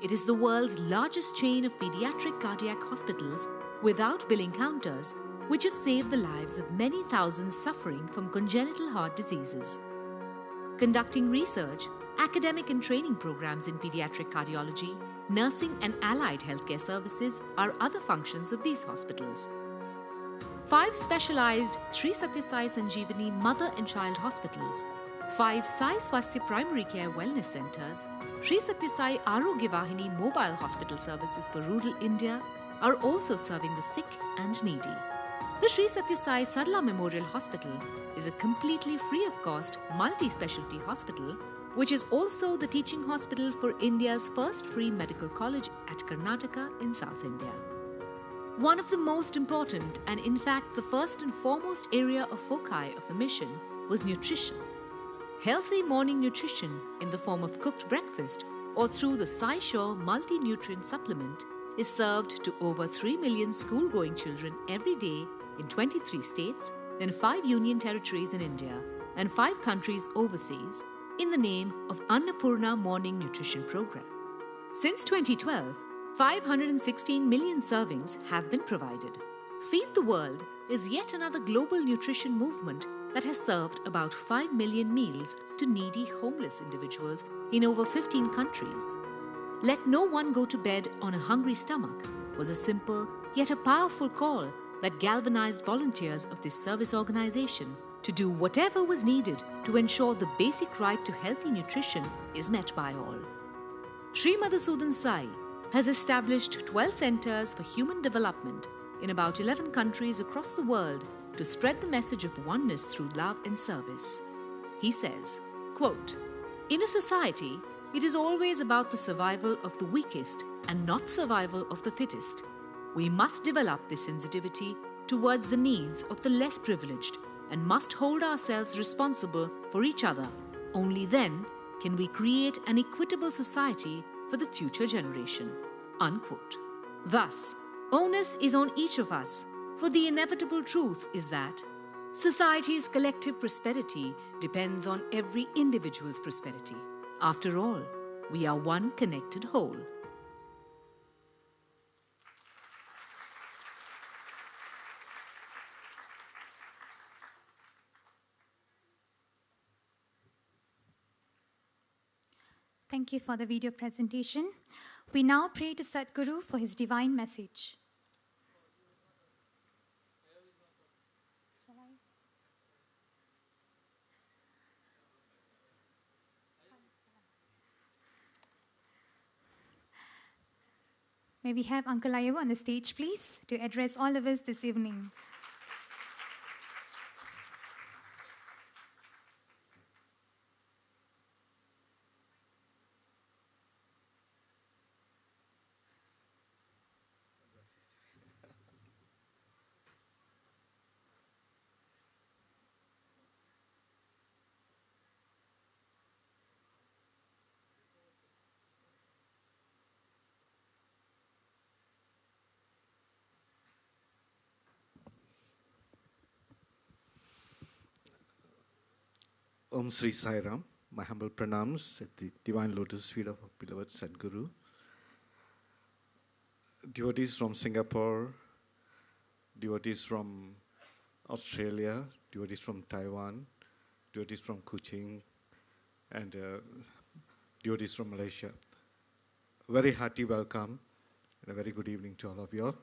It is the world's largest chain of pediatric cardiac hospitals without billing counters, which have saved the lives of many thousands suffering from congenital heart diseases. Conducting research, academic and training programs in pediatric cardiology, nursing and allied healthcare services are other functions of these hospitals. 5 specialized Sri Sathya Sai Sanjeevani Mother and Child Hospitals, 5 Sai Swasthya Primary Care Wellness Centers, Sri Sathya Sai Arogya Vahini Mobile Hospital Services for rural India are also serving the sick and needy. The Sri Sathya Sai Sarla Memorial Hospital is a completely free of cost multi-specialty hospital which is also the teaching hospital for India's first free medical college at Karnataka in South India. One of the most important and in fact the first and foremost area of foci of the mission was nutrition. Healthy morning nutrition in the form of cooked breakfast or through the Sai Shore multi-nutrient supplement is served to over 3 million school-going children every day in 23 states, in 5 union territories in India and 5 countries overseas in the name of Annapurna Morning Nutrition Program. Since 2012, 516 million servings have been provided. Feed the World is yet another global nutrition movement that has served about 5 million meals to needy homeless individuals in over 15 countries. Let no one go to bed on a hungry stomach was a simple yet a powerful call that galvanized volunteers of this service organization to do whatever was needed to ensure the basic right to healthy nutrition is met by all. Sri Madhusudan Sai has established 12 centers for human development in about 11 countries across the world to spread the message of oneness through love and service. He says, quote, "In a society, it is always about the survival of the weakest and not survival of the fittest. We must develop this sensitivity towards the needs of the less privileged and must hold ourselves responsible for each other. Only then can we create an equitable society for the future generation." Unquote. Thus, onus is on each of us, for the inevitable truth is that society's collective prosperity depends on every individual's prosperity. After all, we are one connected whole. Thank you for the video presentation. We now pray to Sadguru for his divine message. May we have Uncle Ayavu on the stage, please, to address all of us this evening. Om Sri Sai Ram, my humble pranams at the divine lotus feet of our beloved Sadguru. Devotees from Singapore, devotees from Australia, devotees from Taiwan, devotees from Kuching, and devotees from Malaysia. Very hearty welcome and a very good evening to all of you all.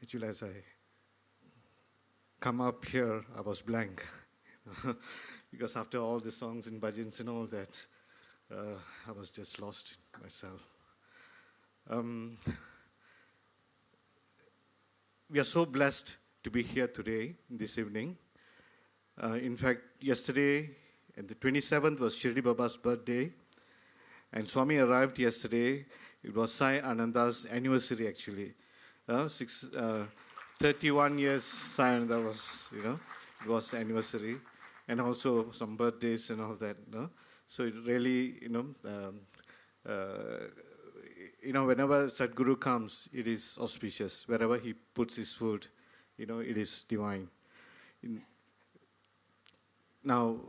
Actually, as I come up here, I was blank. Because after all the songs and bhajans and all that, I was just lost myself. We are so blessed to be here today, this evening. In fact, yesterday, and the 27th was Shirdi Baba's birthday, and Swami arrived yesterday. It was Sai Ananda's anniversary, actually. 31 years Sai Ananda was, it was anniversary, and also some birthdays and all that. So it really, whenever Sadguru comes, it is auspicious. Wherever he puts his foot, it is divine. Now,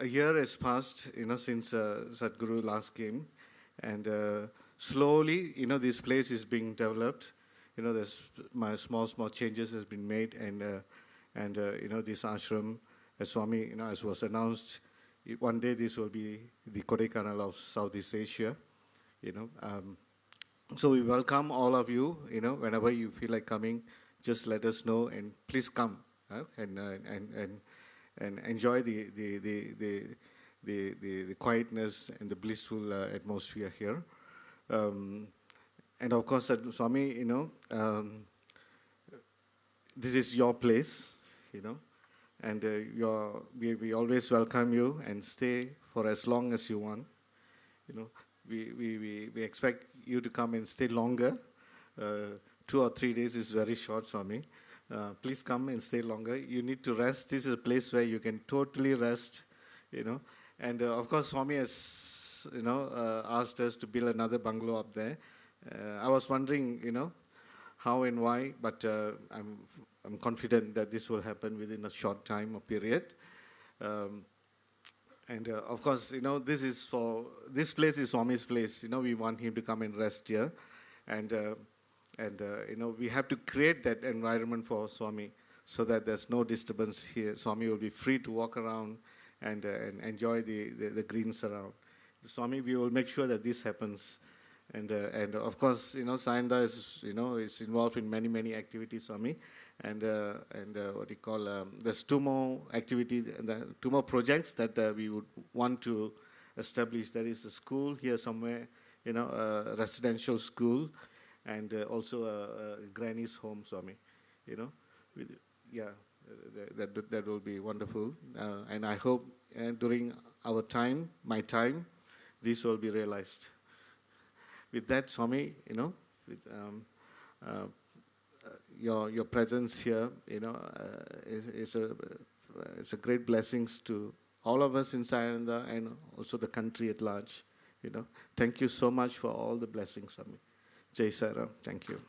a year has passed, since Sadguru last came, and slowly, this place is being developed. There's small changes has been made, and this ashram, as Swami, as was announced, one day this will be the Kodaikanal of Southeast Asia. So we welcome all of you. Whenever you feel like coming, just let us know, and please come and enjoy the quietness and the blissful atmosphere here. And of course, Swami, this is your place, and we always welcome you and stay for as long as you want. We expect you to come and stay longer. 2 or 3 days is very short, Swami. Please come and stay longer. You need to rest. This is a place where you can totally rest, And of course, Swami has, asked us to build another bungalow up there. I was wondering, how and why, but I'm confident that this will happen within a short time or period. And of course, this place is Swami's place. We want him to come and rest here, and we have to create that environment for Swami so that there's no disturbance here. Swami will be free to walk around and enjoy the greens around. Swami, we will make sure that this happens. And of course, Sai is involved in many activities, Swami. And what you call, there's 2 more activities, 2 more projects that we would want to establish. There is a school here somewhere, a residential school, and also a granny's home, Swami. That will be wonderful. And I hope during our time, my time, this will be realized. With that, Swami, with your presence here, is a great blessings to all of us in Sai Ananda and also the country at large. Thank you so much for all the blessings, Swami. Jai Sai Ram. Thank you.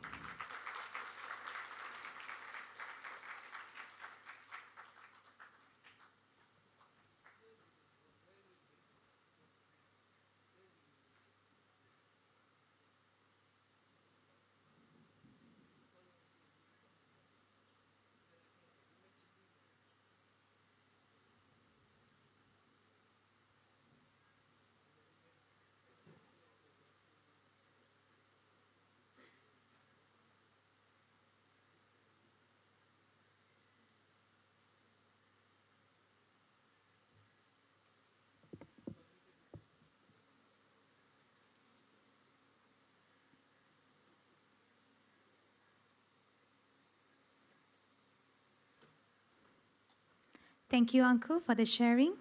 Thank you, Uncle, for the sharing.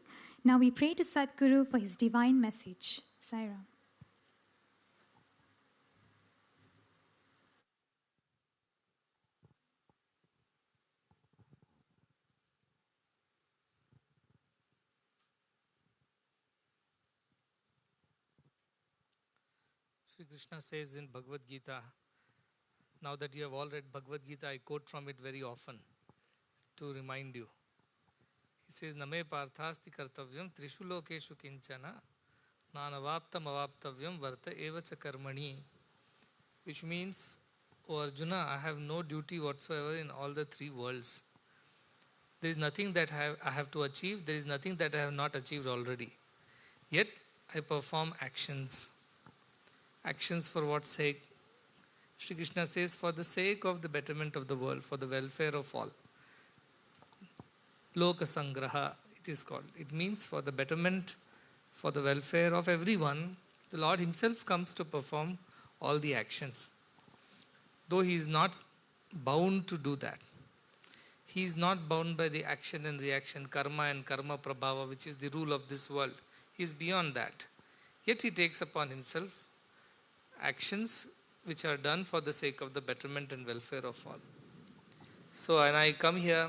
Now we pray to Sadguru for his divine message. Sai Ram. Sri Krishna says in Bhagavad Gita, now that you have all read Bhagavad Gita, I quote from it very often to remind you. He says, Name parthasti kartavyam trishu lokeshu kinchana nanavaptam avaptavyam varta evacha karmani. Which means, O Arjuna, I have no duty whatsoever in all the 3 worlds. There is nothing that I have to achieve. There is nothing that I have not achieved already. Yet, I perform actions. Actions for what sake? Shri Krishna says, for the sake of the betterment of the world, for the welfare of all. Loka Sangraha, it is called. It means for the betterment, for the welfare of everyone, the Lord Himself comes to perform all the actions. Though He is not bound to do that. He is not bound by the action and reaction, karma and karma prabhava, which is the rule of this world. He is beyond that. Yet He takes upon Himself actions which are done for the sake of the betterment and welfare of all. So when I come here,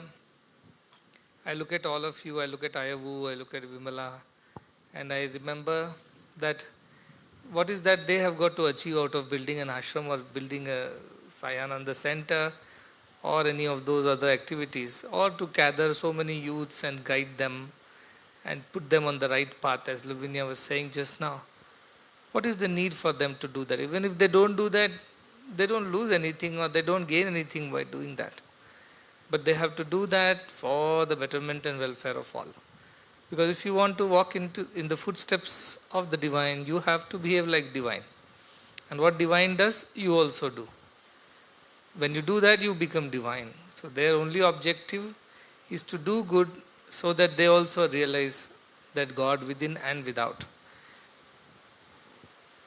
I look at all of you, I look at Ayavu, I look at Vimala, and I remember that what is that they have got to achieve out of building an ashram or building a Sayananda center or any of those other activities, or to gather so many youths and guide them and put them on the right path, as Luvenia was saying just now. What is the need for them to do that? Even if they don't do that, they don't lose anything or they don't gain anything by doing that. But they have to do that for the betterment and welfare of all. Because if you want to walk in the footsteps of the divine, you have to behave like divine. And what divine does, you also do. When you do that, you become divine. So their only objective is to do good so that they also realize that God within and without.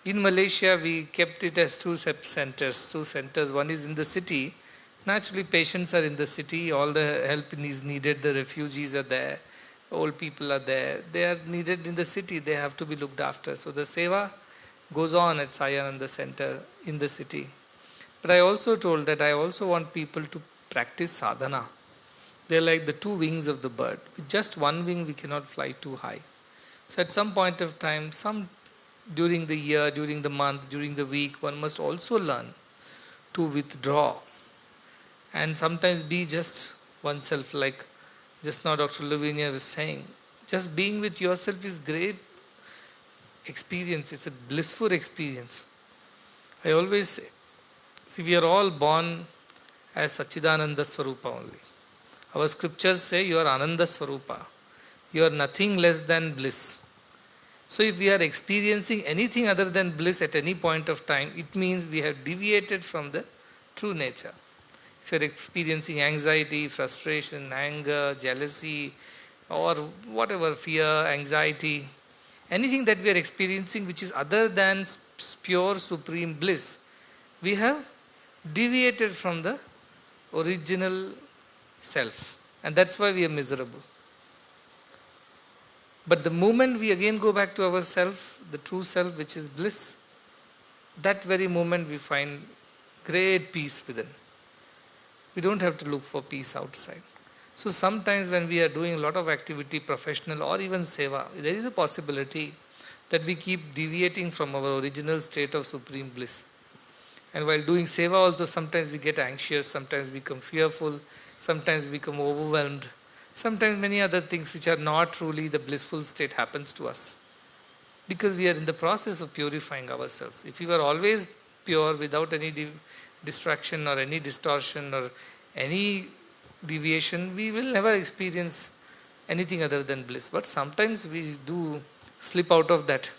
In Malaysia, we kept it as two centers. One is in the city. Naturally, patients are in the city. All the help is needed. The refugees are there. Old people are there. They are needed in the city. They have to be looked after. So the seva goes on at Sayananda Center in the city. But I also told that I also want people to practice sadhana. They're like the two wings of the bird. With just one wing, we cannot fly too high. So at some point of time, during the year, during the month, during the week, one must also learn to withdraw and sometimes be just oneself, like just now Dr. Luvenia was saying. Just being with yourself is great experience. It's a blissful experience. I always say, see, we are all born as Sachidananda Swarupa only. Our scriptures say you are Ananda Swarupa. You are nothing less than bliss. So if we are experiencing anything other than bliss at any point of time, it means we have deviated from the true nature. If you are experiencing anxiety, frustration, anger, jealousy, or whatever, fear, anxiety, anything that we are experiencing which is other than pure supreme bliss, we have deviated from the original self. And that's why we are miserable. But the moment we again go back to our self, the true self which is bliss, that very moment we find great peace within. We don't have to look for peace outside. So sometimes when we are doing a lot of activity, professional or even seva, there is a possibility that we keep deviating from our original state of supreme bliss. And while doing seva also, sometimes we get anxious, sometimes we become fearful, sometimes we become overwhelmed. Sometimes many other things which are not truly the blissful state happens to us. Because we are in the process of purifying ourselves. If we were always pure without any distraction or any distortion or any deviation, we will never experience anything other than bliss. But sometimes we do slip out of that.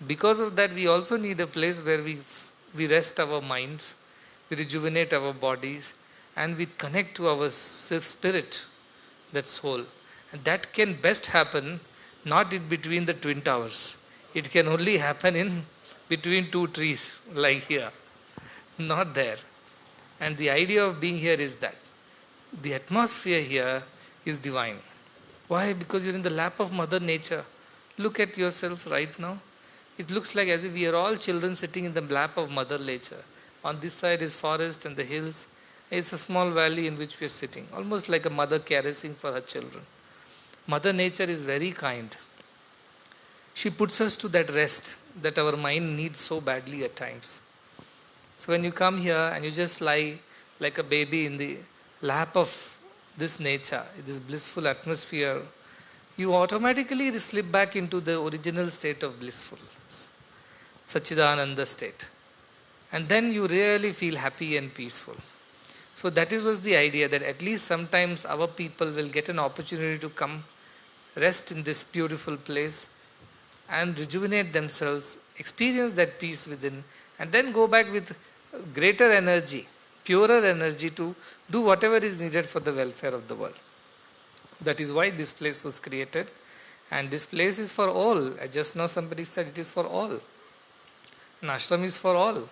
Because of that, we also need a place where we rest our minds, we rejuvenate our bodies, and we connect to our spirit, that soul. And that can best happen not in between the twin towers. It can only happen in between two trees, like here. Not there. And the idea of being here is that the atmosphere here is divine. Why? Because you're in the lap of Mother Nature. Look at yourselves right now. It looks like as if we are all children sitting in the lap of Mother Nature. On this side is forest and the hills. It's a small valley in which we are sitting, almost like a mother caressing for her children. Mother Nature is very kind. She puts us to that rest that our mind needs so badly at times. So when you come here and you just lie like a baby in the lap of this nature, this blissful atmosphere, you automatically slip back into the original state of blissfulness, Sachidananda state. And then you really feel happy and peaceful. So that was the idea, that at least sometimes our people will get an opportunity to come rest in this beautiful place and rejuvenate themselves experience that peace within, and then go back with greater energy, purer energy to do whatever is needed for the welfare of the world. That is why this place was created, and this place is for all. I just know somebody said it is for all. An ashram is for all,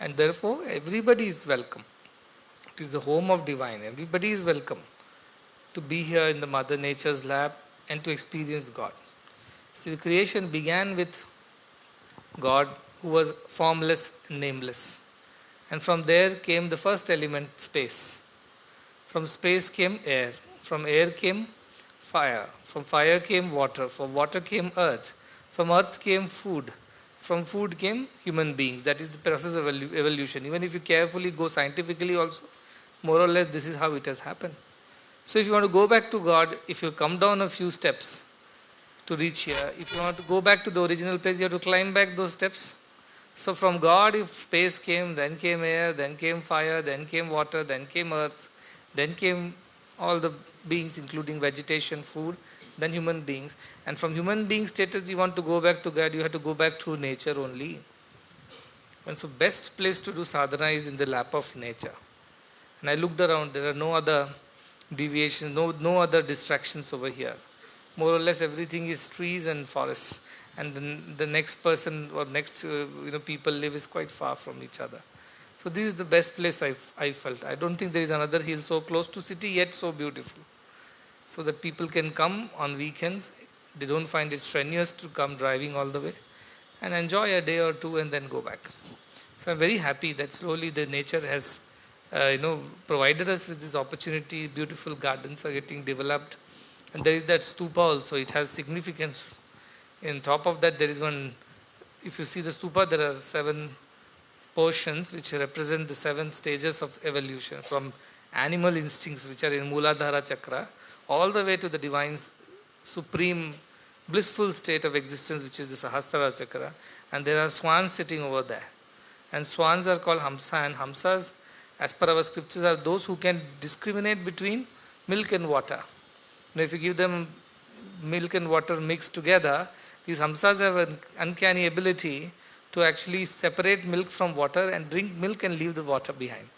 and therefore everybody is welcome. It is the home of divine. Everybody is welcome to be here in the Mother Nature's lap and to experience God. See, the creation began with God, who was formless and nameless. And from there came the first element, space. From space came air. From air came fire. From fire came water. From water came earth. From earth came food. From food came human beings. That is the process of evolution. Even if you carefully go scientifically also, more or less this is how it has happened. So if you want to go back to God, if you come down a few steps to reach here, if you want to go back to the original place, you have to climb back those steps. So from God, if space came, then came air, then came fire, then came water, then came earth, then came all the beings including vegetation, food, then human beings. And from human being status, you want to go back to God, you have to go back through nature only. And so best place to do sadhana is in the lap of nature. And I looked around, there are no other deviations, no other distractions over here. More or less everything is trees and forests. And then the next person or next people live is quite far from each other. So this is the best place I felt. I don't think there is another hill so close to city yet so beautiful. So that people can come on weekends. They don't find it strenuous to come driving all the way and enjoy a day or two and then go back. So I'm very happy that slowly the nature has provided us with this opportunity. Beautiful gardens are getting developed. And there is that stupa also. It has significance. In top of that there is one, if you see the stupa, there are 7 portions which represent the 7 stages of evolution, from animal instincts which are in Mooladhara Chakra all the way to the divine supreme blissful state of existence which is the Sahasrara Chakra. And there are swans sitting over there. And swans are called Hamsa, and Hamsas, as per our scriptures, are those who can discriminate between milk and water. Now, if you give them milk and water mixed together, these Hamsas have an uncanny ability to actually separate milk from water and drink milk and leave the water behind.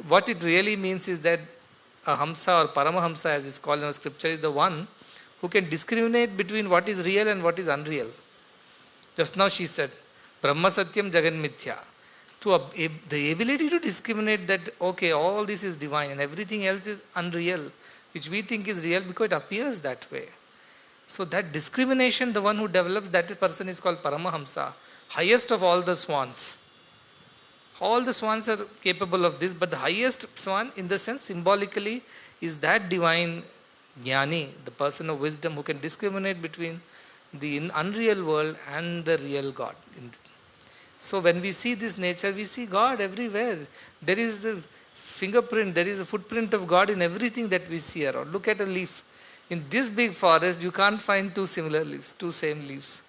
What it really means is that a Hamsa or Paramahamsa, as is called in our scripture, is the one who can discriminate between what is real and what is unreal. Just now she said, Brahma Satyam Jagan Mithya. The ability to discriminate that, okay, all this is divine and everything else is unreal, which we think is real because it appears that way. So that discrimination, the one who develops, that person is called Paramahamsa, highest of all the swans. All the swans are capable of this, but the highest swan, in the sense symbolically, is that divine jnani, the person of wisdom who can discriminate between the unreal world and the real God. So when we see this nature, we see God everywhere. There is the fingerprint, there is a footprint of God in everything that we see around. Look at a leaf. In this big forest, you can't find 2 similar leaves, 2 same leaves.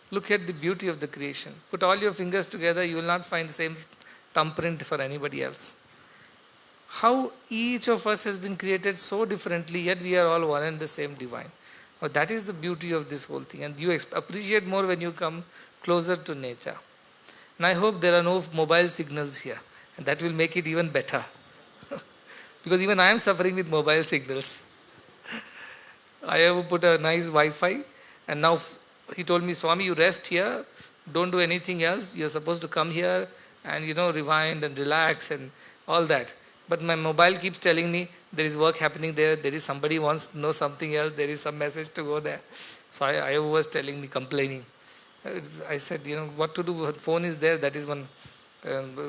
Look at the beauty of the creation. Put all your fingers together, you will not find the same thumbprint for anybody else. How each of us has been created so differently, yet we are all one and the same divine. Now, that is the beauty of this whole thing. And you appreciate more when you come closer to nature. And I hope there are no mobile signals here. And that will make it even better. Because even I am suffering with mobile signals. Ayavu put a nice Wi-Fi. And now he told me, Swami, you rest here. Don't do anything else. You're supposed to come here and, rewind and relax and all that. But my mobile keeps telling me there is work happening there. There is somebody wants to know something else. There is some message to go there. So Ayavu was telling me, complaining. I said, what to do? Her phone is there. That is one.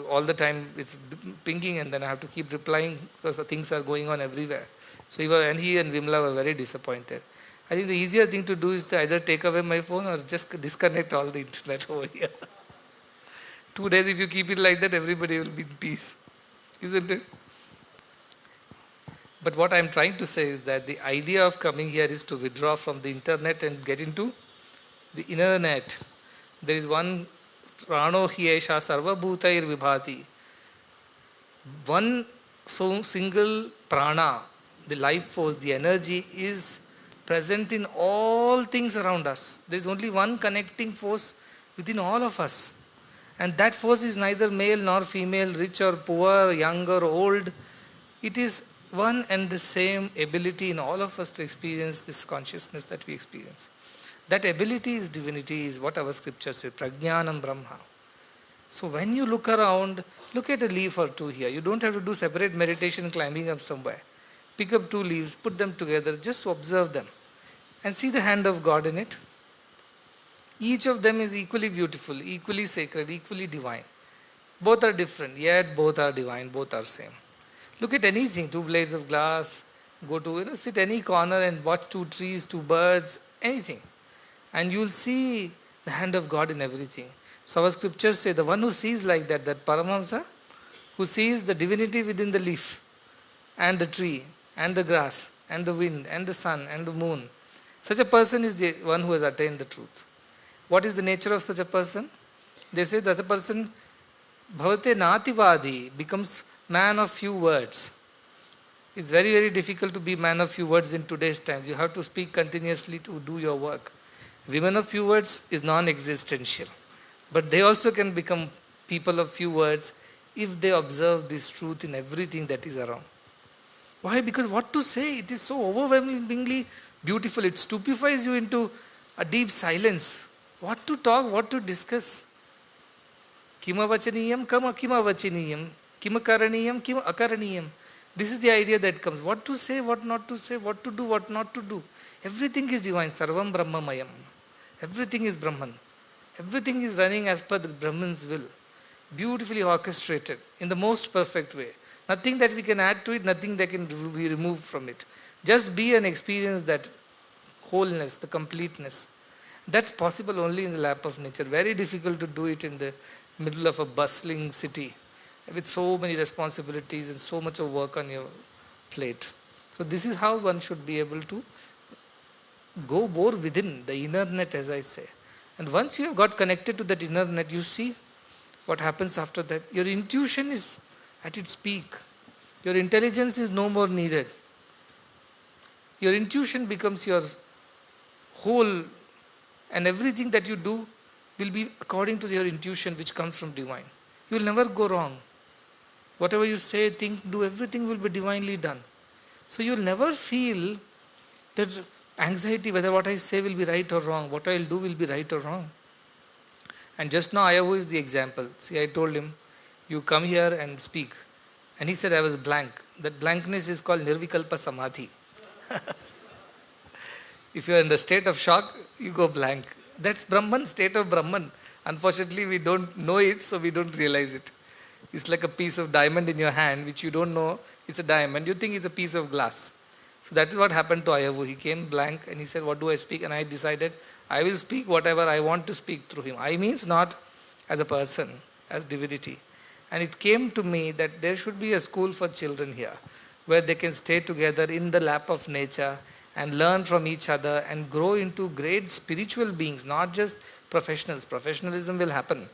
All the time it's pinging, and then I have to keep replying because the things are going on everywhere. So he and Vimla were very disappointed. I think the easier thing to do is to either take away my phone or just disconnect all the internet over here. 2 days, if you keep it like that, everybody will be in peace. Isn't it? But what I'm trying to say is that the idea of coming here is to withdraw from the internet and get into the inner net. There is one prano hi esha sarva bhutair vibhati. One single prana, the life force, the energy is present in all things around us. There is only one connecting force within all of us. And that force is neither male nor female, rich or poor, young or old. It is one and the same ability in all of us to experience this consciousness that we experience. That ability is divinity, is what our scripture says, Prajnanam Brahma. So when you look around, look at a leaf or two here. You don't have to do separate meditation climbing up somewhere. Pick up two leaves, put them together, just observe them and see the hand of God in it. Each of them is equally beautiful, equally sacred, equally divine. Both are different, yet both are divine, both are same. Look at anything, two blades of glass, go to sit any corner and watch two trees, two birds, anything. And you'll see the hand of God in everything. So our scriptures say the one who sees like that Paramahamsa, who sees the divinity within the leaf and the tree and the grass and the wind and the sun and the moon, such a person is the one who has attained the truth. What is the nature of such a person? They say that a person, bhavate nativadi, becomes man of few words. It's very, very difficult to be man of few words in today's times. You have to speak continuously to do your work. Women of few words is non-existential. But they also can become people of few words if they observe this truth in everything that is around. Why? Because what to say, it is so overwhelmingly beautiful. It stupefies you into a deep silence. What to talk, what to discuss. Kimavachaniyam, kam akimavachaniyam, kimakaraniyam, kim akaraniyam. This is the idea that comes. What to say, what not to say, what to do, what not to do. Everything is divine. Sarvam Brahmamayam. Everything is Brahman. Everything is running as per the Brahman's will. Beautifully orchestrated in the most perfect way. Nothing that we can add to it, nothing that can be removed from it. Just be and experience that wholeness, the completeness. That's possible only in the lap of nature. Very difficult to do it in the middle of a bustling city with so many responsibilities and so much of work on your plate. So this is how one should be able to go more within the inner net, as I say. And once you have got connected to that inner net, you see what happens after that. Your intuition is at its peak. Your intelligence is no more needed. Your intuition becomes your whole, and everything that you do will be according to your intuition, which comes from divine. You will never go wrong. Whatever you say, think, do, everything will be divinely done. So you will never feel that anxiety whether what I say will be right or wrong, what I will do will be right or wrong. And just now Ayavu is the example. See, I told him, you come here and speak. And he said, I was blank. That blankness is called Nirvikalpa Samadhi. If you are in the state of shock, you go blank. That's Brahman, state of Brahman. Unfortunately, we don't know it, so we don't realize it. It's like a piece of diamond in your hand, which you don't know it's a diamond. You think it's a piece of glass. So that is what happened to Ayavu. He came blank and he said, what do I speak? And I decided, I will speak whatever I want to speak through him. I means not as a person, as divinity. And it came to me that there should be a school for children here, where they can stay together in the lap of nature and learn from each other and grow into great spiritual beings, not just professionals. Professionalism will happen.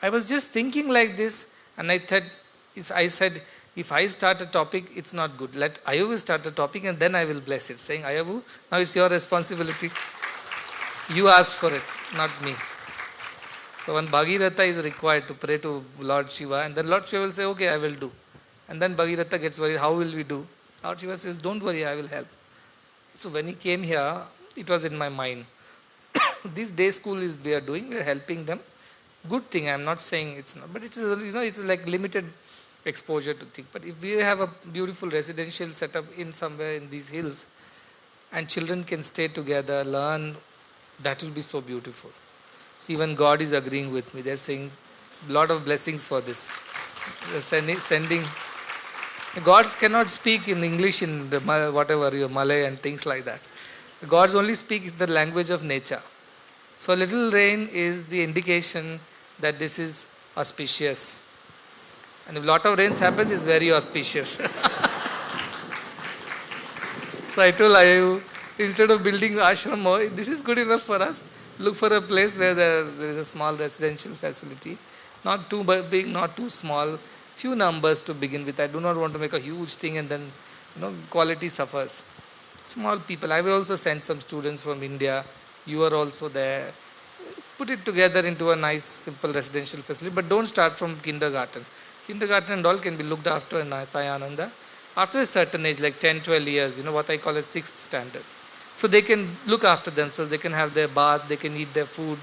I was just thinking like this, and I said, if I start a topic, it's not good. Let Ayavu start a topic and then I will bless it. Saying, Ayavu, now it's your responsibility. You ask for it, not me. So when Bhagirath is required to pray to Lord Shiva, and then Lord Shiva will say, okay, I will do. And then Bhagirath gets worried, how will we do? Lord Shiva says, don't worry, I will help. So when he came here, it was in my mind. This day school is we are doing, we are helping them. Good thing, I am not saying it's not, but it's it's like limited exposure to think. But if we have a beautiful residential setup in somewhere in these hills, and children can stay together, learn, that will be so beautiful. So even God is agreeing with me. They're saying a lot of blessings for this. They're sending. Gods cannot speak in English, in the whatever, your Malay and things like that. Gods only speak the language of nature. So little rain is the indication that this is auspicious. And if a lot of rains happens, it's very auspicious. So I told Ayavu, instead of building ashram, this is good enough for us. Look for a place where there is a small residential facility. Not too big, not too small. Few numbers to begin with. I do not want to make a huge thing and then quality suffers. Small people. I will also send some students from India. You are also there. Put it together into a nice, simple residential facility, but don't start from kindergarten. Kindergarten and all can be looked after in Sai Ananda after a certain age, like 10, 12 years, what I call it 6th standard. So they can look after themselves, they can have their bath, they can eat their food.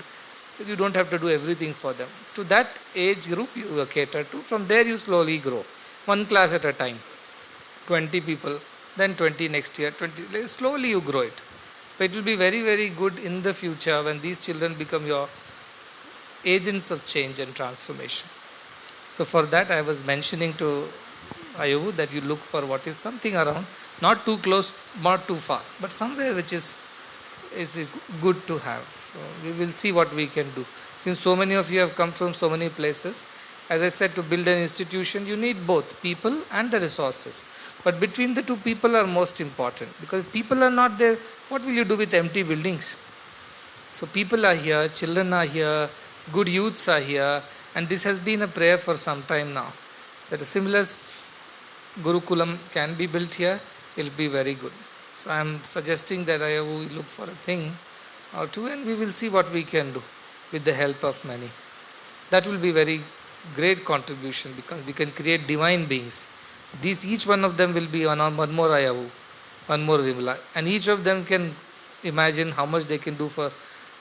You don't have to do everything for them. To that age group you cater to. From there you slowly grow. One class at a time. 20 people, then 20 next year, 20. Slowly you grow it. But it will be very, very good in the future when these children become your agents of change and transformation. So for that I was mentioning to Ayavu that you look for what is something around, not too close, not too far, but somewhere which is good to have. So we will see what we can do. Since so many of you have come from so many places, as I said, to build an institution, you need both people and the resources. But between the two, people are most important. Because if people are not there, what will you do with empty buildings? So people are here, children are here, good youths are here, and this has been a prayer for some time now. That a similar Gurukulam can be built here, it will be very good. So I am suggesting that I will look for a thing or two, and we will see what we can do with the help of many. That will be very great contribution, because we can create divine beings. Each one of them will be one more Ayavu, one more Vimla, and each of them can imagine how much they can do for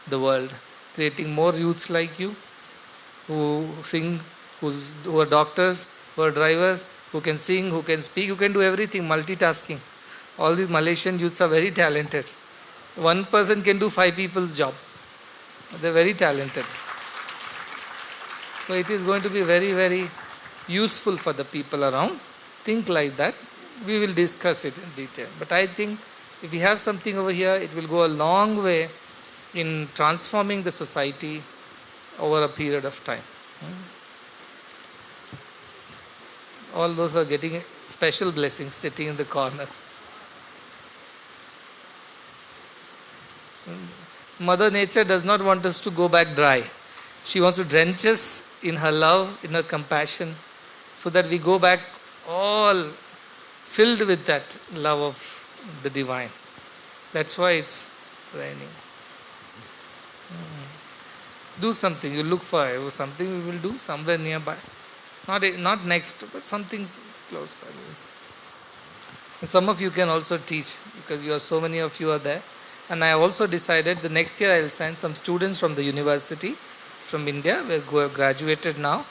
the world, creating more youths like you, who sing, who are doctors, who are drivers, who can sing, who can speak, who can do everything, multitasking. All these Malaysian youths are very talented. One person can do 5 people's job. They are very talented. So it is going to be very, very useful for the people around. Think like that. We will discuss it in detail. But I think if we have something over here, it will go a long way in transforming the society over a period of time. All those are getting special blessings sitting in the corners. Mother Nature does not want us to go back dry. She wants to drench us in her love, in her compassion, so that we go back all filled with that love of the divine. That's why it's raining. Do something. You look for something we will do somewhere nearby. Not next, but something close by. And some of you can also teach, because so many of you are there. And I also decided the next year I will send some students from the university, from India, who have graduated now.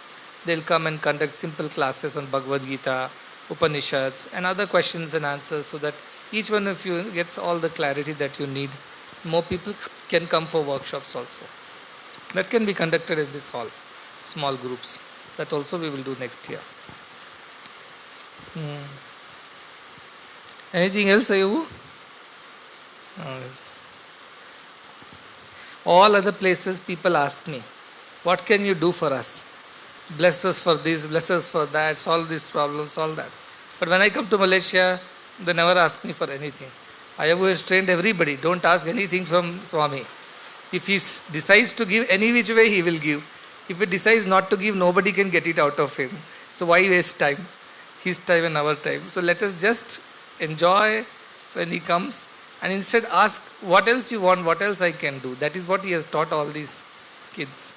They will come and conduct simple classes on Bhagavad Gita, Upanishads, and other questions and answers, so that each one of you gets all the clarity that you need. More people can come for workshops also. That can be conducted in this hall, small groups. That also we will do next year. Anything else, Ayavu? All other places people ask me, what can you do for us? Bless us for this, bless us for that, solve these problems, solve that. But when I come to Malaysia, they never ask me for anything. Ayavu has trained everybody, don't ask anything from Swami. If he decides to give any which way, he will give. If he decides not to give, nobody can get it out of him. So why waste time? His time and our time. So let us just enjoy when he comes, and instead ask, what else you want, what else I can do. That is what he has taught all these kids.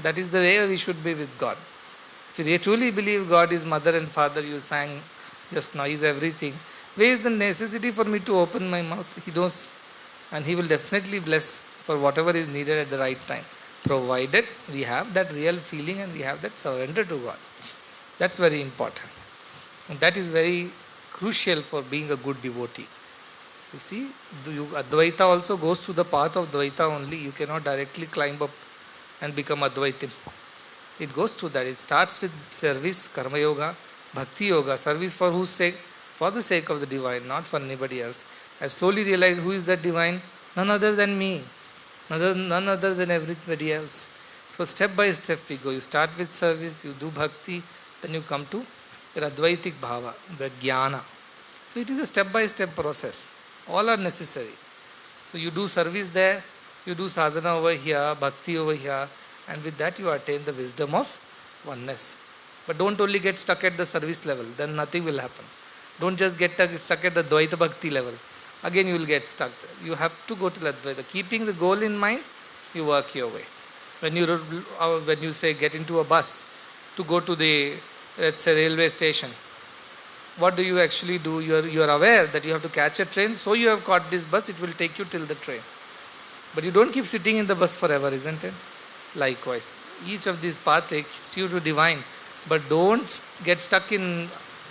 That is the way we should be with God. If you truly believe God is mother and father, you sang just now, is everything. Where is the necessity for me to open my mouth? He knows, and he will definitely bless for whatever is needed at the right time, provided we have that real feeling and we have that surrender to God. That's very important. And that is very crucial for being a good devotee. You see, Advaita also goes through the path of Dvaita only. You cannot directly climb up and become Advaitin. It goes through that. It starts with service, Karma Yoga, Bhakti Yoga, service for whose sake? For the sake of the divine, not for anybody else. I slowly realized, who is that divine? None other than me. None other than everybody else. So step by step we go. You start with service, you do bhakti, then you come to your Advaitik Bhava, that Jnana. So it is a step by step process. All are necessary. So you do service there, you do sadhana over here, bhakti over here, and with that you attain the wisdom of oneness. But don't only get stuck at the service level, then nothing will happen. Don't just get stuck at the Dvaita Bhakti level. again you will get stuck. You have to go to Advaita. Keeping the goal in mind, you work your way. When you say get into a bus to go to the, let's say, railway station, what do you actually do? You are aware that you have to catch a train, so you have caught this bus, it will take you till the train. But you don't keep sitting in the bus forever, isn't it? Likewise, each of these paths takes you to divine, but don't get stuck in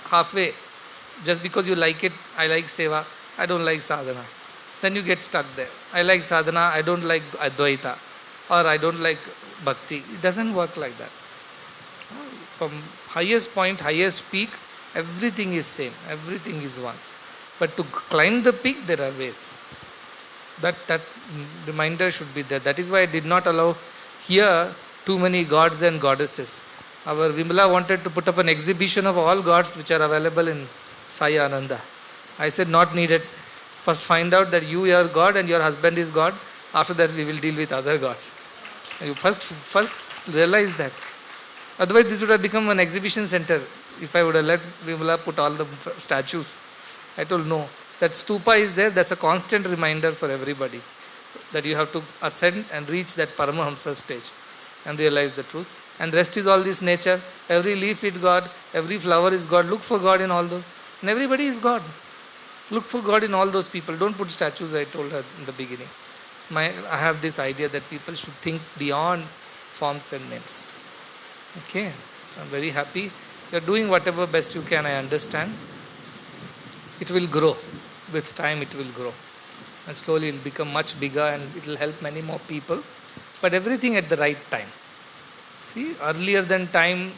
halfway. Just because you like it, I like seva, I don't like sadhana. Then you get stuck there. I like sadhana, I don't like Advaita, or I don't like bhakti. It doesn't work like that. From highest point, highest peak, everything is same, everything is one. But to climb the peak, there are ways. That reminder should be there. That is why I did not allow here too many gods and goddesses. Our Vimala wanted to put up an exhibition of all gods which are available in Sai Ananda. I said, not needed. First find out that you are God and your husband is God. After that we will deal with other gods. You first realize that. Otherwise this would have become an exhibition center if I would have let Vimala put all the statues. I told no. That stupa is there, that's a constant reminder for everybody that you have to ascend and reach that Paramahamsa stage and realize the truth. And the rest is all this nature. Every leaf is God, every flower is God. Look for God in all those. And everybody is God. Look for God in all those people. Don't put statues, I told her in the beginning. I have this idea that people should think beyond forms and names. Okay, I'm very happy. You're doing whatever best you can, I understand. It will grow. With time it will grow. And slowly it will become much bigger and it will help many more people. But everything at the right time. See, earlier than time,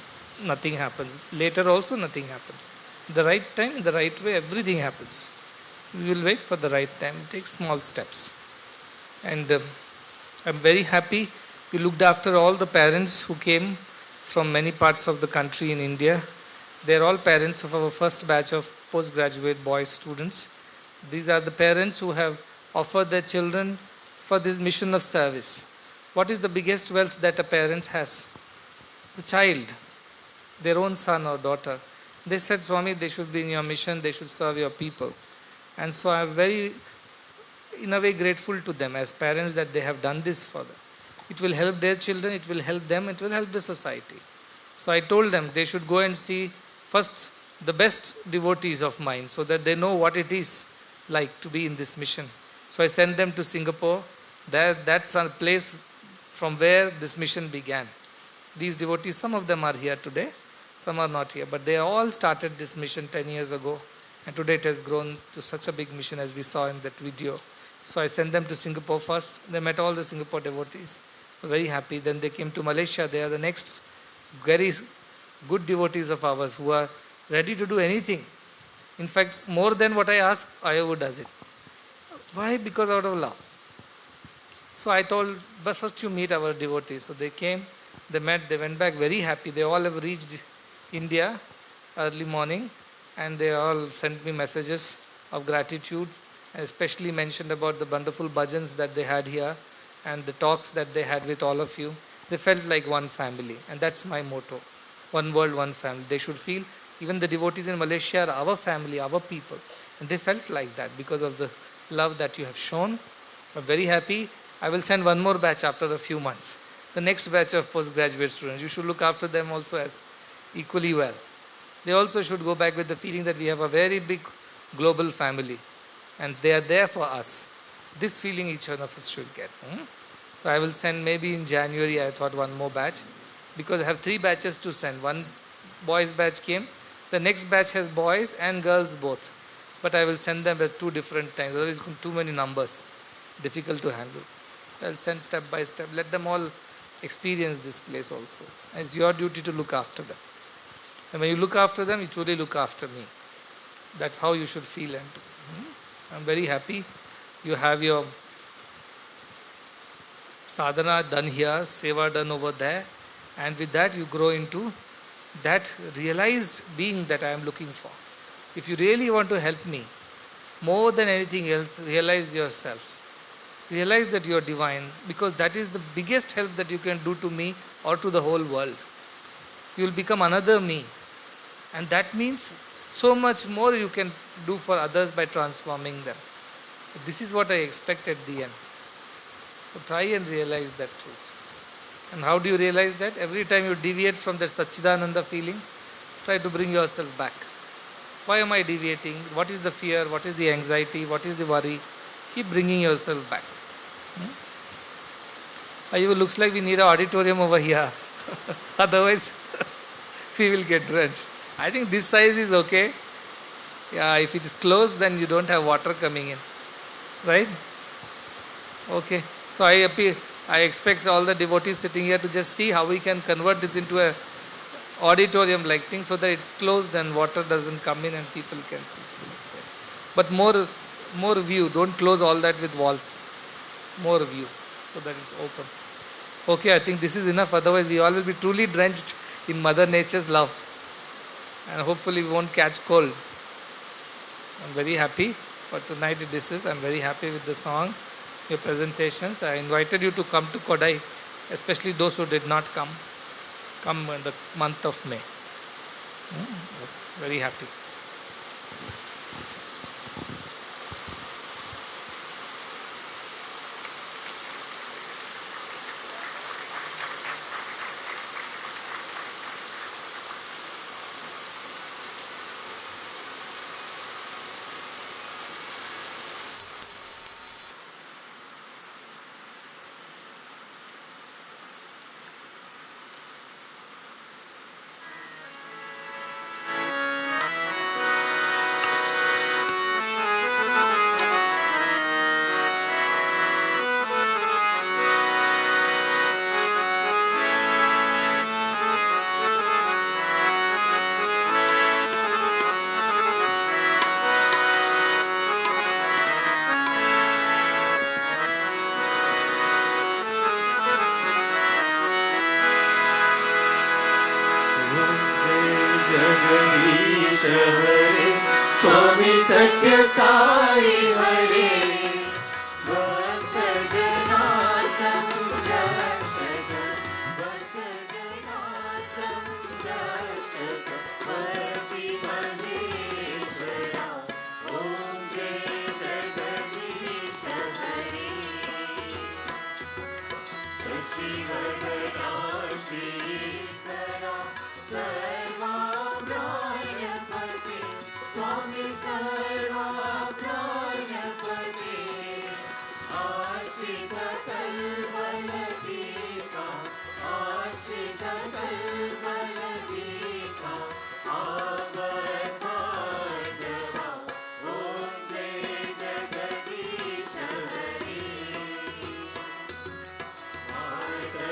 nothing happens. Later also nothing happens. The right time, in the right way, everything happens. So we will wait for the right time. Take small steps. And I'm very happy you looked after all the parents who came from many parts of the country in India. They are all parents of our first batch of postgraduate boys students. These are the parents who have offered their children for this mission of service. What is the biggest wealth that a parent has? The child, their own son or daughter. They said, Swami, they should be in your mission, they should serve your people. And so I am very, in a way, grateful to them as parents that they have done this for them. It will help their children, it will help them, it will help the society. So I told them they should go and see first the best devotees of mine so that they know what it is like to be in this mission. So I sent them to Singapore. That's a place from where this mission began. These devotees, some of them are here today, some are not here, but they all started this mission 10 years ago, and today it has grown to such a big mission as we saw in that video. So I sent them to Singapore first. They met all the Singapore devotees, very happy. Then they came to Malaysia. They are the next very good devotees of ours who are ready to do anything. In fact, more than what I ask, Ayavu does it. Why? Because out of love. So I told, but first you meet our devotees. So they came, they met, they went back very happy. They all have reached India early morning and they all sent me messages of gratitude. I especially mentioned about the wonderful bhajans that they had here and the talks that they had with all of you. They felt like one family, and that's my motto. One world, one family. They should feel, even the devotees in Malaysia are our family, our people. And they felt like that because of the love that you have shown. I'm very happy. I will send one more batch after a few months. The next batch of postgraduate students. You should look after them also as equally well. They also should go back with the feeling that we have a very big global family. And they are there for us. This feeling each one of us should get. So I will send maybe in January, I thought one more batch. Because I have 3 batches to send. One boys batch came. The next batch has boys and girls both. But I will send them at 2 different times. Otherwise too many numbers. Difficult to handle. I'll send step by step. Let them all experience this place also. It's your duty to look after them. And when you look after them, you truly look after me. That's how you should feel. And I'm very happy. You have your sadhana done here, seva done over there. And with that you grow into that realized being that I am looking for. If you really want to help me, more than anything else, realize yourself. Realize that you are divine, because that is the biggest help that you can do to me or to the whole world. You will become another me. And that means so much more you can do for others by transforming them. This is what I expect at the end. So try and realize that truth. And how do you realize that? Every time you deviate from that Satchidananda feeling, try to bring yourself back. Why am I deviating? What is the fear? What is the anxiety? What is the worry? Keep bringing yourself back. Ayavu, looks like we need an auditorium over here. Otherwise, we will get drenched. I think this size is okay. Yeah, if it is closed, then you don't have water coming in. Right? Okay. So I expect all the devotees sitting here to just see how we can convert this into a auditorium like thing, so that it's closed and water doesn't come in and people can stay. But more view. Don't close all that with walls. More view so that it's open. Okay, I think this is enough. Otherwise, we all will be truly drenched in Mother Nature's love. And hopefully, we won't catch cold. I'm very happy for tonight. I'm very happy with the songs, your presentations. I invited you to come to Kodai, especially those who did not come. Come in the month of May. Very happy. Swami Satya Sai Hare Bhakta Jana Samrakshaka Bhakta Jana Samrakshaka Bhakti Maheshwara Om Jai Jagadish Hare Sashi Vargada Shishkara Sarva Prajapati Swami Sarva Prajapati Ashrita Kalvaladika Ashrita Kalvaladika Avatarjava Om Jai Jagadish Hare Bharata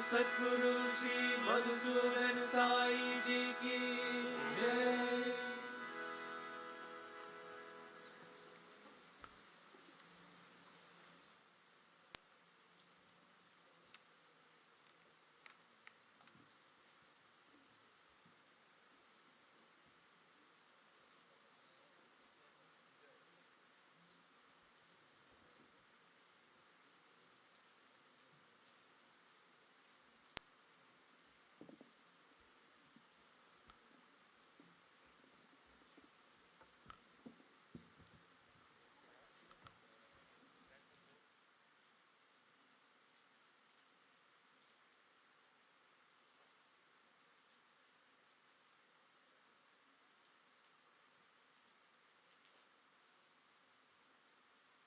सद्गुरु श्री मधुसूदन साई जी की